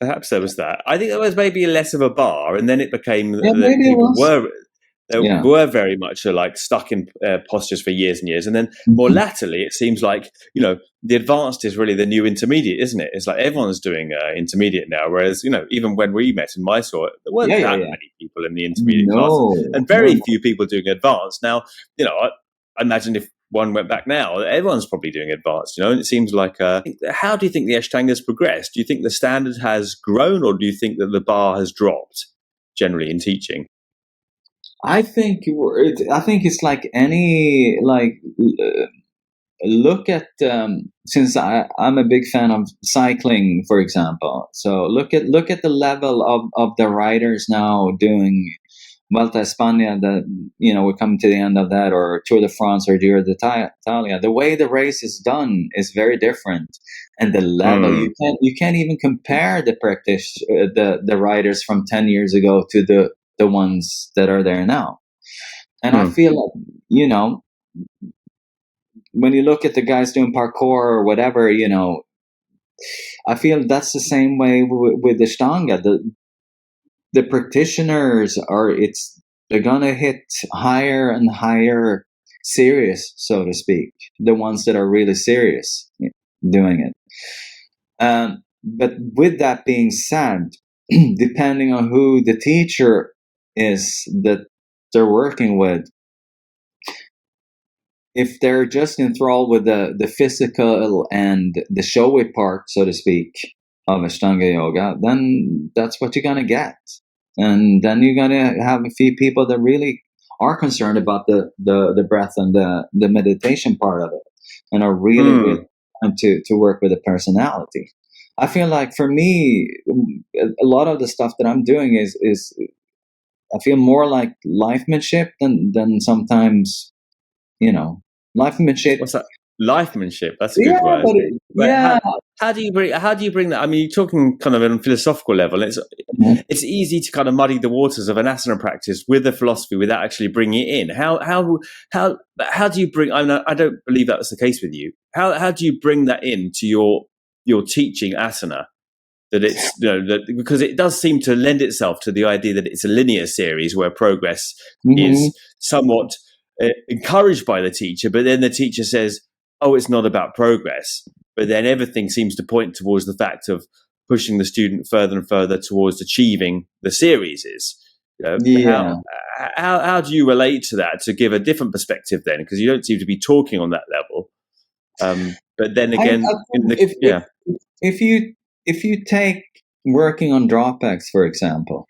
[SPEAKER 1] perhaps there was that. I think there was maybe less of a bar, and then it became
[SPEAKER 2] Yeah,
[SPEAKER 1] that
[SPEAKER 2] maybe it
[SPEAKER 1] people
[SPEAKER 2] was. Yeah.
[SPEAKER 1] were very much like stuck in postures for years and years, and then more
[SPEAKER 2] Mhm.
[SPEAKER 1] latterly, it seems like the advanced is really the new intermediate, isn't it? It's like everyone's doing intermediate now, whereas even when we met in Mysore, there weren't
[SPEAKER 2] Yeah, yeah,
[SPEAKER 1] that
[SPEAKER 2] yeah.
[SPEAKER 1] many people in the intermediate classes,
[SPEAKER 2] No,
[SPEAKER 1] and
[SPEAKER 2] no,
[SPEAKER 1] very
[SPEAKER 2] no.
[SPEAKER 1] few people doing advanced. Now, I imagine if one went back now, everyone's probably doing advanced, and it seems like, how do you think the Ashtanga has progressed? Do you think the standard has grown, or do you think that the bar has dropped generally in teaching?
[SPEAKER 2] I think it's like any look at since I'm a big fan of cycling, for example. So look at the level of the riders now doing Vuelta a España. That we're coming to the end of that, or Tour de France or Giro d'Italia. The way the race is done is very different, and the level
[SPEAKER 1] Mm.
[SPEAKER 2] you can't even compare the practice the riders from 10 years ago to the ones that are there now. And I
[SPEAKER 1] Mm.
[SPEAKER 2] feel like, when you look at the guys doing parkour or whatever, I feel that's the same way with the Ashtanga. The practitioners they're gonna hit higher and higher serious, so to speak. The ones that are really serious doing it. But with that being said, depending on who the teacher is that they're working with, if they're just enthralled with the physical and the showy part, so to speak, of Ashtanga yoga, then that's what you're gonna get, and then you're gonna have a few people that really are concerned about the breath and the meditation part of it, and are really
[SPEAKER 1] Mm.
[SPEAKER 2] willing to work with the personality. I feel like for me, a lot of the stuff that I'm doing is I feel more like lifemanship than sometimes you know, lifemanship.
[SPEAKER 1] What's that? Lifemanship. That's a
[SPEAKER 2] Yeah,
[SPEAKER 1] good word.
[SPEAKER 2] but
[SPEAKER 1] But
[SPEAKER 2] yeah.
[SPEAKER 1] how do you bring that? I mean, you're talking kind of on a philosophical level. It's easy to kind of muddy the waters of an asana practice with the philosophy without actually bringing it in. How do you bring? I don't believe that was the case with you. How do you bring that into your teaching asana? That it's because it does seem to lend itself to the idea that it's a linear series where progress
[SPEAKER 2] Hmm.
[SPEAKER 1] is somewhat encouraged by the teacher, but then the teacher says, "Oh, it's not about progress." But then everything seems to point towards the fact of pushing the student further and further towards achieving the series.
[SPEAKER 2] Yeah.
[SPEAKER 1] How do you relate to that to give a different perspective then? Because you don't seem to be talking on that level. But then
[SPEAKER 2] I
[SPEAKER 1] again,
[SPEAKER 2] think if you take working on dropbacks, for example,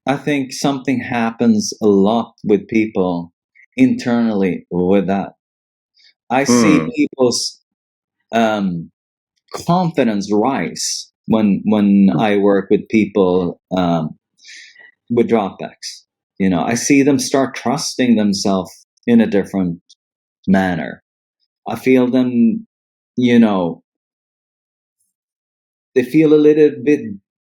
[SPEAKER 2] I think something happens a lot with people internally with that. I see
[SPEAKER 1] mm,
[SPEAKER 2] people's um, confidence rise when I work with people with dropbacks. I see them start trusting themselves in a different manner. I feel them, you know, they feel a little bit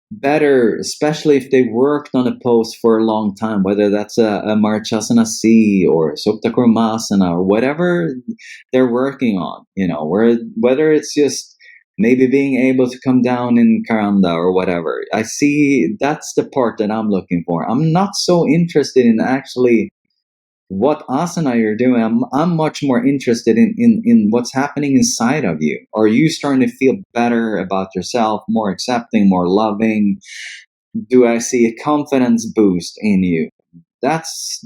[SPEAKER 2] better, especially if they worked on a pose for a long time, whether that's a Marchasana C or Supta Kurmasana or whatever they're working on, whether it's just maybe being able to come down in Karanda or whatever. I see that's the part that I'm looking for. I'm not so interested in actually what asana you're doing. I'm much more interested in what's happening inside of you. Are you starting to feel better about yourself, more accepting, more loving? Do I see a confidence boost in you? That's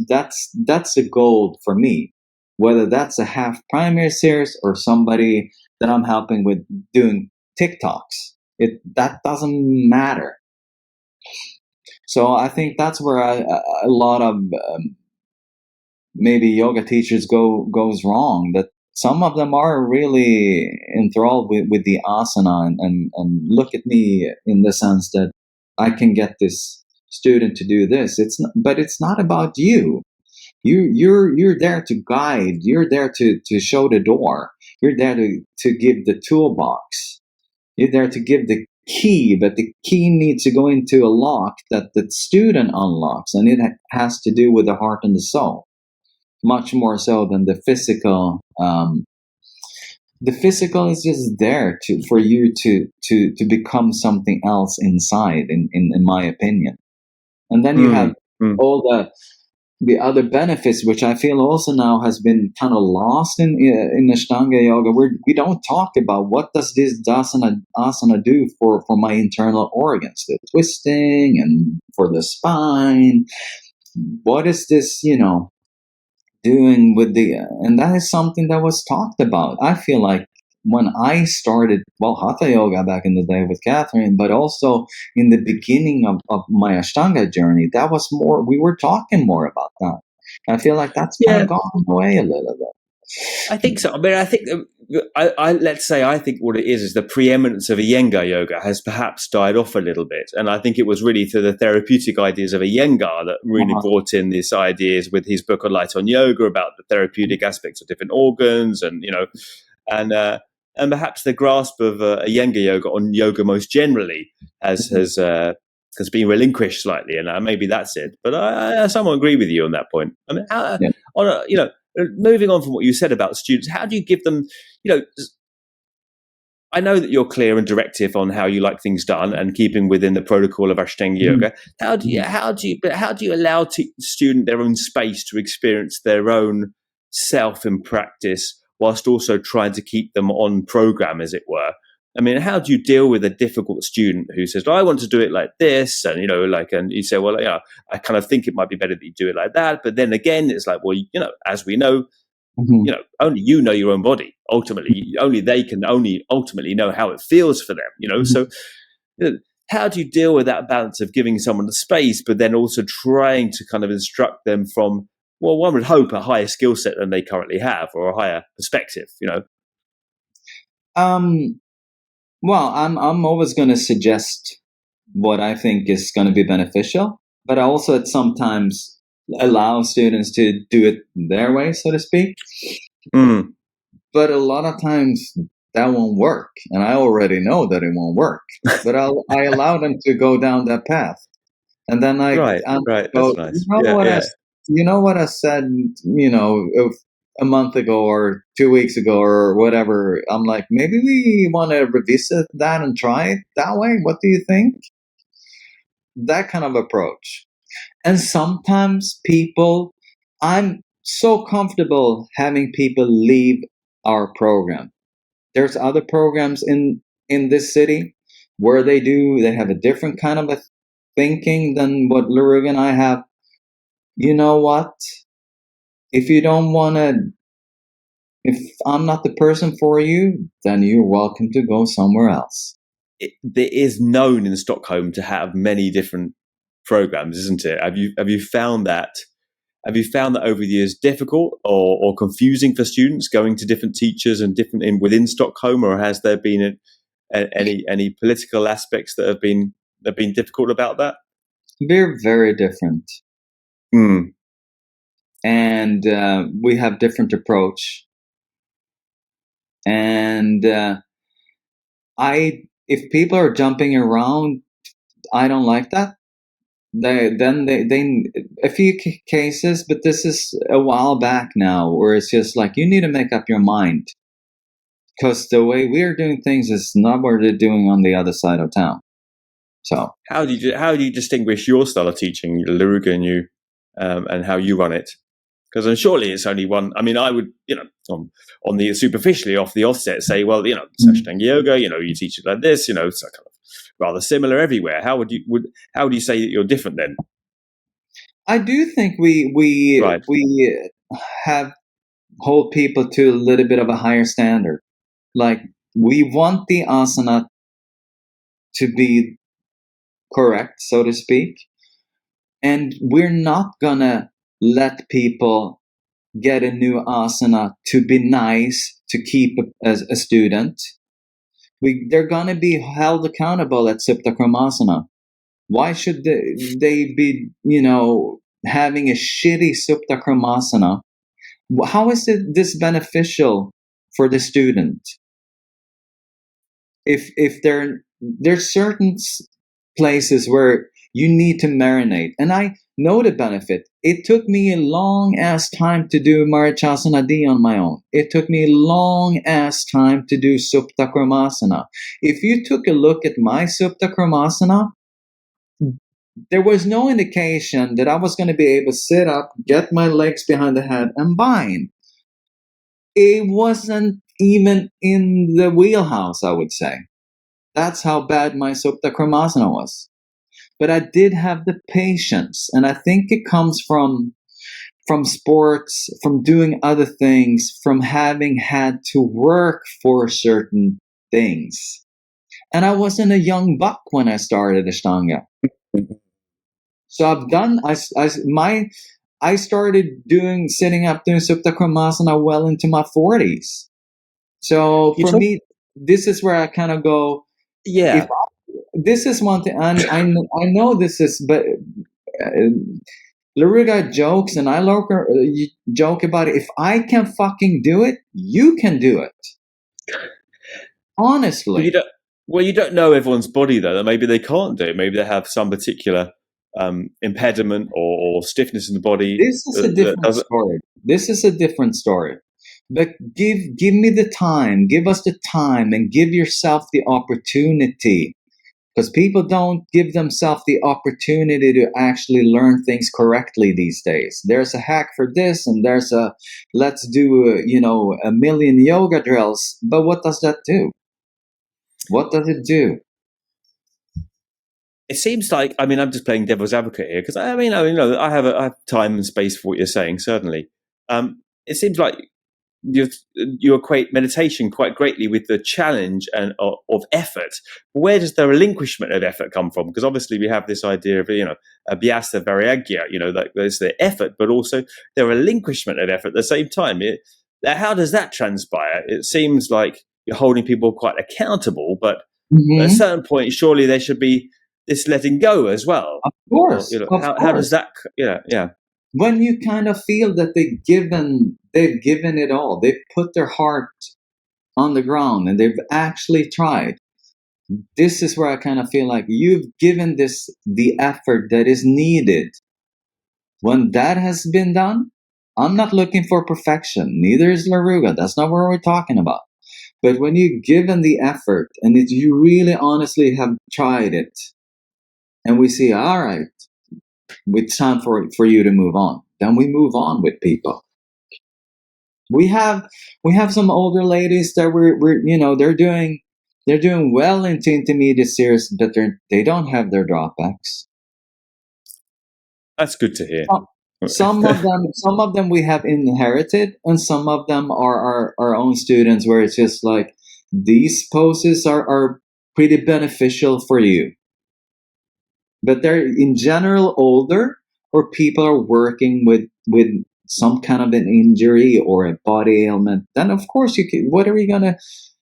[SPEAKER 2] a goal for me. Whether that's a half primary series or somebody that I'm helping with doing TikToks, that doesn't matter. So I think that's where a lot of maybe yoga teachers goes wrong, that some of them are really enthralled with the asana and look at me in the sense that I can get this student to do this. But it's not about you. You're there to guide. You're there to show the door. You're there to give the toolbox. You're there to give key, but the key needs to go into a lock that the student unlocks, and it has to do with the heart and the soul, much more so than the physical. The physical is just there for you to become something else inside, in my opinion. And then you have all the other benefits, which I feel also now has been kind of lost in Ashtanga yoga, where we don't talk about what does this asana do for my internal organs, the twisting, and for the spine. What is this, doing with and that is something that was talked about. I feel like when I started, Hatha yoga back in the day with Catherine, but also in the beginning of my Ashtanga journey, that was more, we were talking more about that. I feel like that's kind of gone away a little bit.
[SPEAKER 1] I think so. I mean, I think let's say I think what it is the preeminence of Iyengar yoga has perhaps died off a little bit, and I think it was really through the therapeutic ideas of Iyengar that really brought in these ideas with his book on Light on Yoga about the therapeutic aspects of different organs, and and perhaps the grasp of Iyengar yoga on yoga most generally has been relinquished slightly, and maybe that's it. But I somewhat agree with you on that point. I mean, moving on from what you said about students, how do you give them, I know that you're clear and directive on how you like things done and keeping within the protocol of Ashtanga yoga. How do you allow student their own space to experience their own self in practice whilst also trying to keep them on program, as it were? I mean, how do you deal with a difficult student who says, I want to do it like this? And, and you say, well, I kind of think it might be better that you do it like that. But then again, it's like, well, as we know, only you know your own body. Ultimately, only they can ultimately know how it feels for them, So how do you deal with that balance of giving someone the space, but then also trying to kind of instruct them from, well, one would hope a higher skill set than they currently have, or a higher perspective,
[SPEAKER 2] Well, I'm always going to suggest what I think is going to be beneficial, but I also sometimes allow students to do it their way, so to speak. But a lot of times that won't work, and I already know that it won't work. But I allow them to go down that path, and then
[SPEAKER 1] right.
[SPEAKER 2] Go,
[SPEAKER 1] That's nice.
[SPEAKER 2] You know what I said, a month ago or 2 weeks ago or whatever. I'm like, maybe we want to revisit that and try it that way. What do you think? That kind of approach. And sometimes I'm so comfortable having people leave our program. There's other programs in this city where they have a different kind of a thinking than what Laruga and I have. You know what? If you don't want to, if I'm not the person for you, then you're welcome to go somewhere else.
[SPEAKER 1] It is known in Stockholm to have many different programs, isn't it? Have you found that? Have you found that over the years difficult or confusing for students going to different teachers and different within Stockholm, or has there been any political aspects that have been difficult about that?
[SPEAKER 2] We're very different, and we have different approach. And if people are jumping around, I don't like that. They a few cases, but this is a while back now, where it's just like, you need to make up your mind, because the way we're doing things is not what they're doing on the other side of town. So
[SPEAKER 1] how do you distinguish your style of teaching, Laruga and you, and how you run it? Because surely it's only one. I mean, I would, on the superficially off the offset say, well, it's Ashtanga yoga. You teach it like this. It's kind of rather similar everywhere. How do you say that you're different then?
[SPEAKER 2] I do think we have hold people to a little bit of a higher standard. Like, we want the asana to be correct, so to speak, and we're not gonna let people get a new asana to be nice to keep as a student. They're gonna be held accountable at Supta Karmasana. Why should they be, having a shitty Supta Karmasana? How is this beneficial for the student? If they're there's certain places where you need to marinate, and I know the benefit. It took me a long ass time to do Marichyasana D on my own. It took me a long ass time to do Supta Karmasana. If you took a look at my Supta Karmasana, there was no indication that I was going to be able to sit up, get my legs behind the head, and bind. It wasn't even in the wheelhouse, I would say. That's how bad my Supta Karmasana was. But I did have the patience, and I think it comes from sports, from doing other things, from having had to work for certain things. And I wasn't a young buck when I started Ashtanga. So I've done, I started sitting up doing Supta Karmasana well into my 40s. So for me, this is where I kind of go,
[SPEAKER 1] yeah.
[SPEAKER 2] This is one thing, and I know this is, but Laruga jokes, and I joke about it. If I can fucking do it, you can do it. Honestly.
[SPEAKER 1] You don't know everyone's body, though. Maybe they can't do it. Maybe they have some particular impediment or stiffness in the body.
[SPEAKER 2] This is a different story. This is a different story. But give me the time. Give us the time, and give yourself the opportunity. Because people don't give themselves the opportunity to actually learn things correctly these days. There's a hack for this, and there's let's do a million yoga drills. But what does that do? What does it do?
[SPEAKER 1] It seems like, I mean, I'm just playing devil's advocate here because I have time and space for what you're saying. Certainly, it seems like you equate meditation quite greatly with the challenge and of effort. Where does the relinquishment of effort come from? Because obviously we have this idea of abhyasa vairagya, like there's the effort, but also the relinquishment of effort at the same time. How does that transpire? It seems like you're holding people quite accountable, but at a certain point, surely there should be this letting go as well.
[SPEAKER 2] Of course.
[SPEAKER 1] How does that? Yeah.
[SPEAKER 2] When you kind of feel that they've given it all, they've put their heart on the ground and they've actually tried. This is where I kind of feel like you've given this the effort that is needed. When that has been done, I'm not looking for perfection. Neither is Laruga. That's not what we're talking about. But when you've given the effort and you really honestly have tried it, and we see, all right, it's time for you to move on, then we move on with people. We have some older ladies that they're doing well into intermediate series, but they don't have their dropbacks.
[SPEAKER 1] That's good to hear.
[SPEAKER 2] Some of them we have inherited, and some of them are our own students, where it's just like these poses are pretty beneficial for you. But they're in general older, or people are working with some kind of an injury or a body ailment. Then of course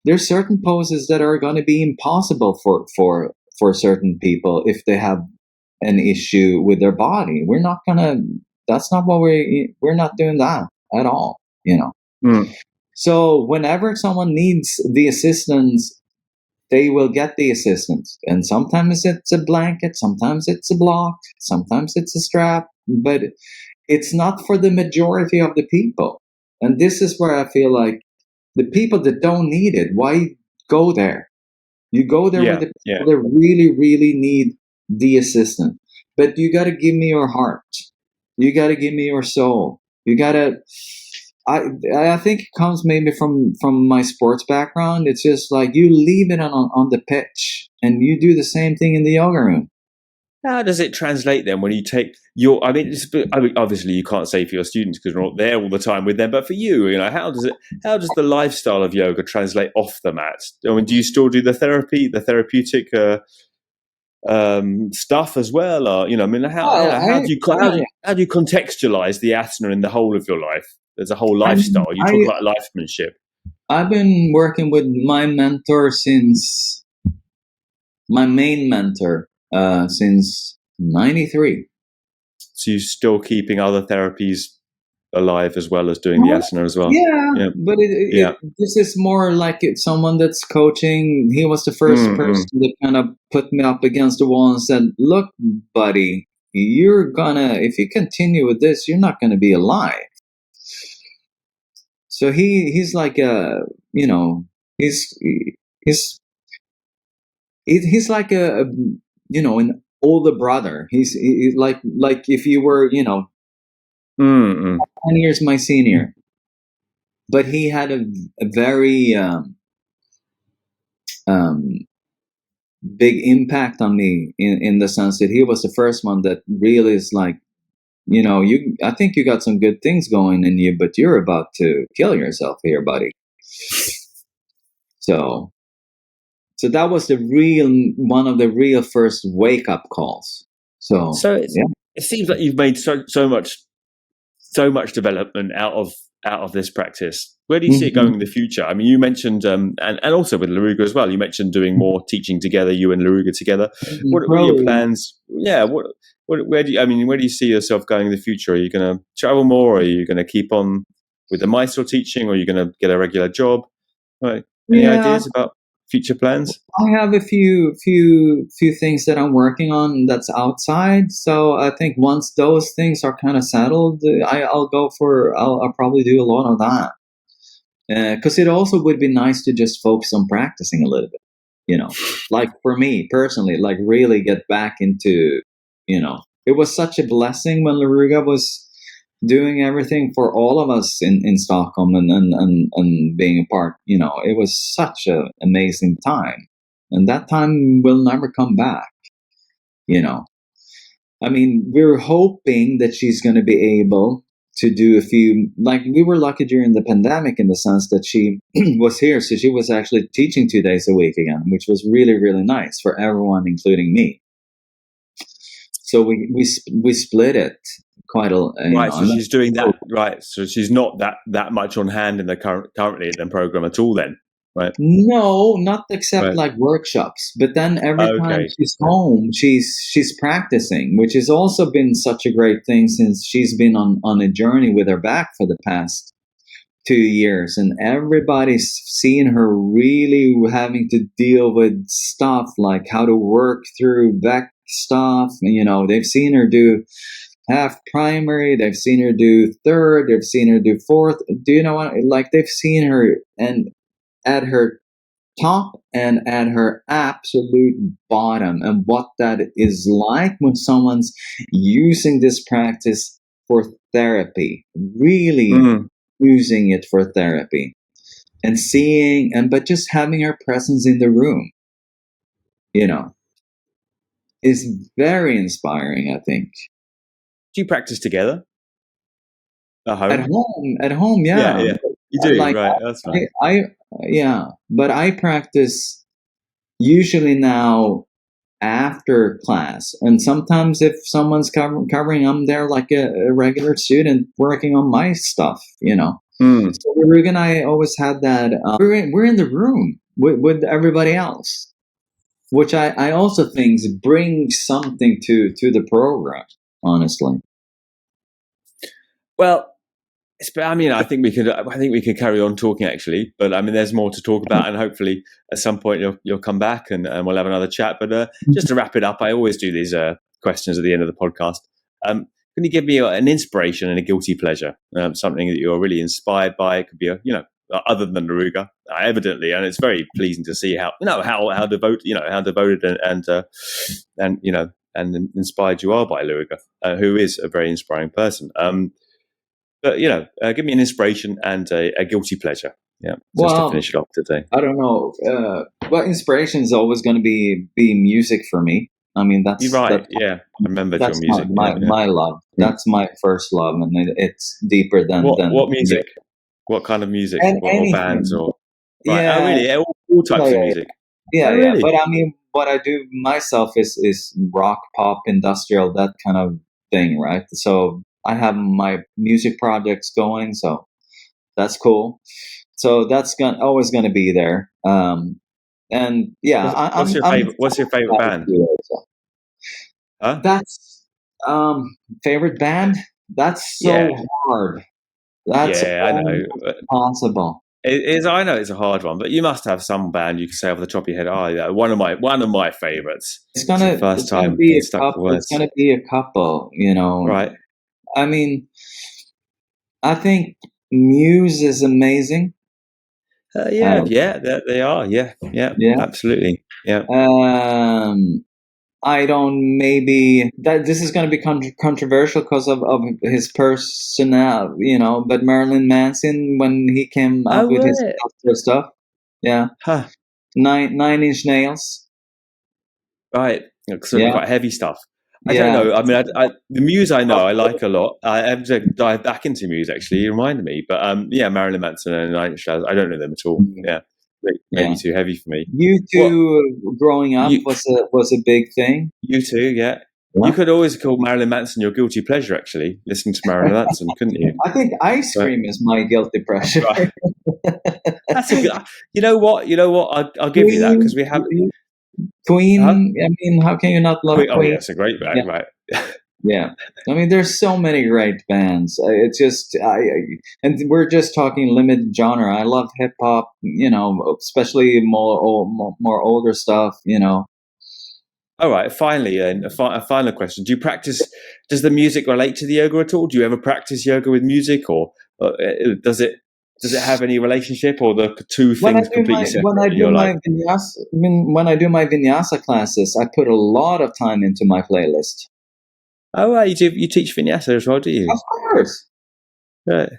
[SPEAKER 2] there's certain poses that are gonna be impossible for certain people if they have an issue with their body. That's not what we're not doing that at all, So whenever someone needs the assistance, they will get the assistance. And sometimes it's a blanket, sometimes it's a block, sometimes it's a strap, but it's not for the majority of the people. And this is where I feel like the people that don't need it, why go there? You go there with the people that really, really need the assistance. But you got to give me your heart. You got to give me your soul. You got to. I think it comes maybe from my sports background. It's just like you leave it on the pitch, and you do the same thing in the yoga room.
[SPEAKER 1] How does it translate then when you take obviously you can't say for your students because you're not there all the time with them, but for you, how does the lifestyle of yoga translate off the mat? I mean, do you still do the therapeutic stuff as well, or how do you contextualize the asana in the whole of your life? There's a whole lifestyle. You talk about lifemanship.
[SPEAKER 2] I've been working with my mentor my main mentor since '93.
[SPEAKER 1] So you're still keeping other therapies alive as well as doing the asana as well.
[SPEAKER 2] Yeah,
[SPEAKER 1] Yeah,
[SPEAKER 2] but
[SPEAKER 1] yeah.
[SPEAKER 2] this is more like it's someone that's coaching. He was the first person that kind of put me up against the wall and said, "Look, buddy, if you continue with this, you're not gonna be alive." So he's like you know, he's he's he's like an older brother. He's like if you were 10 years my senior, but he had a very um, big impact on me in the sense that he was the first one that really is like, I think you got some good things going in you, but you're about to kill yourself here, buddy. So that was one of the real first wake up calls. So yeah.
[SPEAKER 1] It seems like you've made so much development out of this practice. Where do you see it going in the future? I mean, you mentioned and also with Laruga as well. You mentioned doing more teaching together, you and Laruga together. What are your plans? Yeah. Where do you see yourself going in the future? Are you going to travel more? Are you going to keep on with the Mysore teaching, or are you going to get a regular job? Right. Any ideas about future plans?
[SPEAKER 2] I have a few things that I'm working on that's outside. So I think once those things are kind of settled, I'll probably do a lot of that. Because it also would be nice to just focus on practicing a little bit, like for me personally, like really get back into, it was such a blessing when Laruga was doing everything for all of us in Stockholm and being a part. It was such an amazing time, and that time will never come back. I mean, we're hoping that she's going to be able to do a few, like we were lucky during the pandemic in the sense that she was here. So she was actually teaching 2 days a week again, which was really, really nice for everyone, including me. So we split it quite a
[SPEAKER 1] right. So she's doing that, right? So she's not that much on hand in the currently in the program at all, then, right?
[SPEAKER 2] No, not except like workshops. But then every time she's home, she's practicing, which has also been such a great thing since she's been on a journey with her back for the past 2 years, and everybody's seen her really having to deal with stuff like how to work through back stuff. They've seen her do half primary, they've seen her do third, they've seen her do fourth. Do you know what? Like they've seen her and at her top and at her absolute bottom, and what that is like when someone's using this practice for therapy, really using it for therapy, and but just having her presence in the room, is very inspiring, I think.
[SPEAKER 1] Do you practice together? At
[SPEAKER 2] home, yeah.
[SPEAKER 1] Yeah. You do, right? That's fine.
[SPEAKER 2] But I practice usually now after class, and sometimes if someone's covering, I'm there like a regular student working on my stuff. So Rugen and I always had that. We're in the room with everybody else, which I also think brings something to the program, honestly.
[SPEAKER 1] Well, I think we could carry on talking actually, but I mean, there's more to talk about, and hopefully at some point you'll come back and we'll have another chat. But just to wrap it up, I always do these questions at the end of the podcast. Can you give me an inspiration and a guilty pleasure? Something that you're really inspired by. It could be other than Laruga, evidently, and it's very pleasing to see how devoted and inspired you are by Laruga, who is a very inspiring person. But give me an inspiration and a guilty pleasure. Yeah, just to finish it off today.
[SPEAKER 2] I don't know. Inspiration is always going to be music for me. I mean, that's
[SPEAKER 1] you're right. I remember your music.
[SPEAKER 2] My love. That's my first love, and it's deeper than
[SPEAKER 1] what music. What kind of music? Or bands or right?
[SPEAKER 2] Yeah.
[SPEAKER 1] Oh, really? All types of music.
[SPEAKER 2] Yeah,
[SPEAKER 1] oh, really?
[SPEAKER 2] But I mean, what I do myself is rock, pop, industrial, that kind of thing, right? So I have my music projects going, so that's cool. So that's always going to be there. And yeah,
[SPEAKER 1] what's your favorite band? Huh?
[SPEAKER 2] That's favorite band. That's so hard. That's
[SPEAKER 1] Yeah, I
[SPEAKER 2] almost
[SPEAKER 1] know.
[SPEAKER 2] impossible.
[SPEAKER 1] It is. I know it's a hard one, but you must have some band you can say off the top of your head. Oh, yeah, one of my favorites. It's the first
[SPEAKER 2] It's gonna
[SPEAKER 1] time
[SPEAKER 2] be
[SPEAKER 1] being
[SPEAKER 2] a
[SPEAKER 1] stuck for
[SPEAKER 2] couple. It's
[SPEAKER 1] words.
[SPEAKER 2] gonna be a couple. You know,
[SPEAKER 1] Right.
[SPEAKER 2] I mean, I think Muse is amazing.
[SPEAKER 1] Yeah,
[SPEAKER 2] Uh,
[SPEAKER 1] yeah, they are. Yeah, yeah,
[SPEAKER 2] yeah.
[SPEAKER 1] absolutely. Yeah.
[SPEAKER 2] Um, I don't maybe that this is going to be controversial because of his personnel, you know. But Marilyn Manson, when he came
[SPEAKER 1] Oh,
[SPEAKER 2] up with his
[SPEAKER 1] right.
[SPEAKER 2] other stuff, yeah,
[SPEAKER 1] Huh.
[SPEAKER 2] Nine Inch Nails,
[SPEAKER 1] Right. Some
[SPEAKER 2] yeah,
[SPEAKER 1] quite heavy stuff. I don't
[SPEAKER 2] yeah.
[SPEAKER 1] know. I mean, the Muse I know I like a lot. I have to dive back into Muse actually. You reminded me, but yeah, Marilyn Manson and Nine Inch Nails. I don't know them at all.
[SPEAKER 2] Mm,
[SPEAKER 1] Yeah, maybe
[SPEAKER 2] yeah.
[SPEAKER 1] too heavy for me.
[SPEAKER 2] You
[SPEAKER 1] What
[SPEAKER 2] two growing up
[SPEAKER 1] you
[SPEAKER 2] was a big thing.
[SPEAKER 1] you too? Yeah, you
[SPEAKER 2] Yeah.
[SPEAKER 1] could always call Marilyn Manson your guilty pleasure. Actually, listening to Marilyn Manson, couldn't you?
[SPEAKER 2] I think ice
[SPEAKER 1] But
[SPEAKER 2] cream is my guilty pleasure.
[SPEAKER 1] right, that's a good. You know what? You know what? I'll give you that because
[SPEAKER 2] Queen,
[SPEAKER 1] we have. Huh?
[SPEAKER 2] Queen. I mean, how can you not love
[SPEAKER 1] Oh yeah,
[SPEAKER 2] Queen?
[SPEAKER 1] it's a great bag,
[SPEAKER 2] Yeah,
[SPEAKER 1] right?
[SPEAKER 2] yeah. I mean, there's so many great bands. It's just, and we're just talking limited genre. I love hip hop. You know, especially more older stuff. You know.
[SPEAKER 1] All right, finally, a final question. Do you practice, does the music relate to the yoga at all? Do you ever practice yoga with music, or does it have any relationship, or the two things completely separate in your life?
[SPEAKER 2] When I do my vinyasa classes, I put a lot of time into my playlist.
[SPEAKER 1] Oh, right, you teach vinyasa as well, do you?
[SPEAKER 2] Of course.
[SPEAKER 1] Right,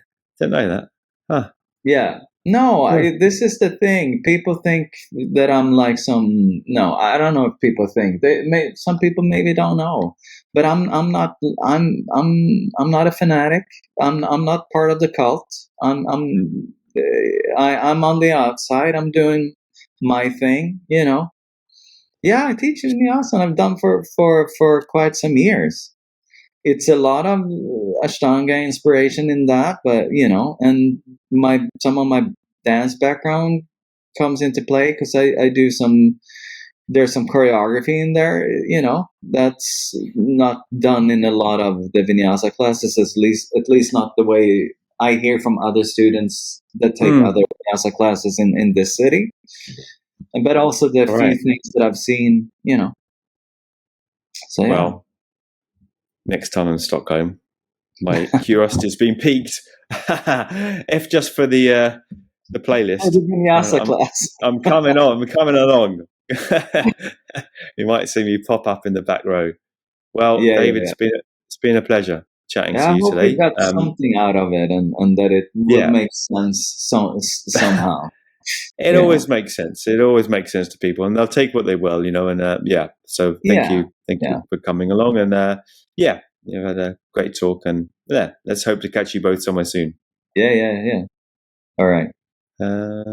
[SPEAKER 1] didn't know that. Huh.
[SPEAKER 2] Yeah. No,
[SPEAKER 1] Huh.
[SPEAKER 2] this is the thing. People think that I'm like some. No, I don't know if people think. Some people maybe don't know, but I'm not. I'm not a fanatic. I'm not part of the cult. I'm on the outside. I'm doing my thing. You know. Yeah, I teach in the asana. I've done for quite some years. It's a lot of Ashtanga inspiration in that, but you know, and some of my dance background comes into play because I do some. There's some choreography in there, you know, that's not done in a lot of the vinyasa classes, at least not the way I hear from other students that take
[SPEAKER 1] Hmm.
[SPEAKER 2] other vinyasa classes in this city. But also the
[SPEAKER 1] All
[SPEAKER 2] few
[SPEAKER 1] right.
[SPEAKER 2] things that I've seen, you know. So yeah.
[SPEAKER 1] Well, next time in Stockholm, my curiosity has been piqued. If just for the
[SPEAKER 2] Oh,
[SPEAKER 1] playlist,
[SPEAKER 2] the vinyasa
[SPEAKER 1] I'm
[SPEAKER 2] class.
[SPEAKER 1] I'm coming on. I'm coming along. You might see me pop up in the back row. Well,
[SPEAKER 2] Yeah,
[SPEAKER 1] David,
[SPEAKER 2] yeah.
[SPEAKER 1] it's been a pleasure chatting
[SPEAKER 2] Yeah,
[SPEAKER 1] to
[SPEAKER 2] I
[SPEAKER 1] you
[SPEAKER 2] hope we
[SPEAKER 1] today.
[SPEAKER 2] got something out of it, and that it will
[SPEAKER 1] Yeah,
[SPEAKER 2] make sense somehow.
[SPEAKER 1] it
[SPEAKER 2] You know.
[SPEAKER 1] always makes sense. It always makes sense to people, and they'll take what they will, you know. And yeah, so
[SPEAKER 2] Yeah,
[SPEAKER 1] thank you
[SPEAKER 2] yeah,
[SPEAKER 1] for coming along, and yeah, you had a great talk, and yeah, let's hope to catch you both somewhere soon.
[SPEAKER 2] yeah, yeah, yeah. All right.
[SPEAKER 1] Uh,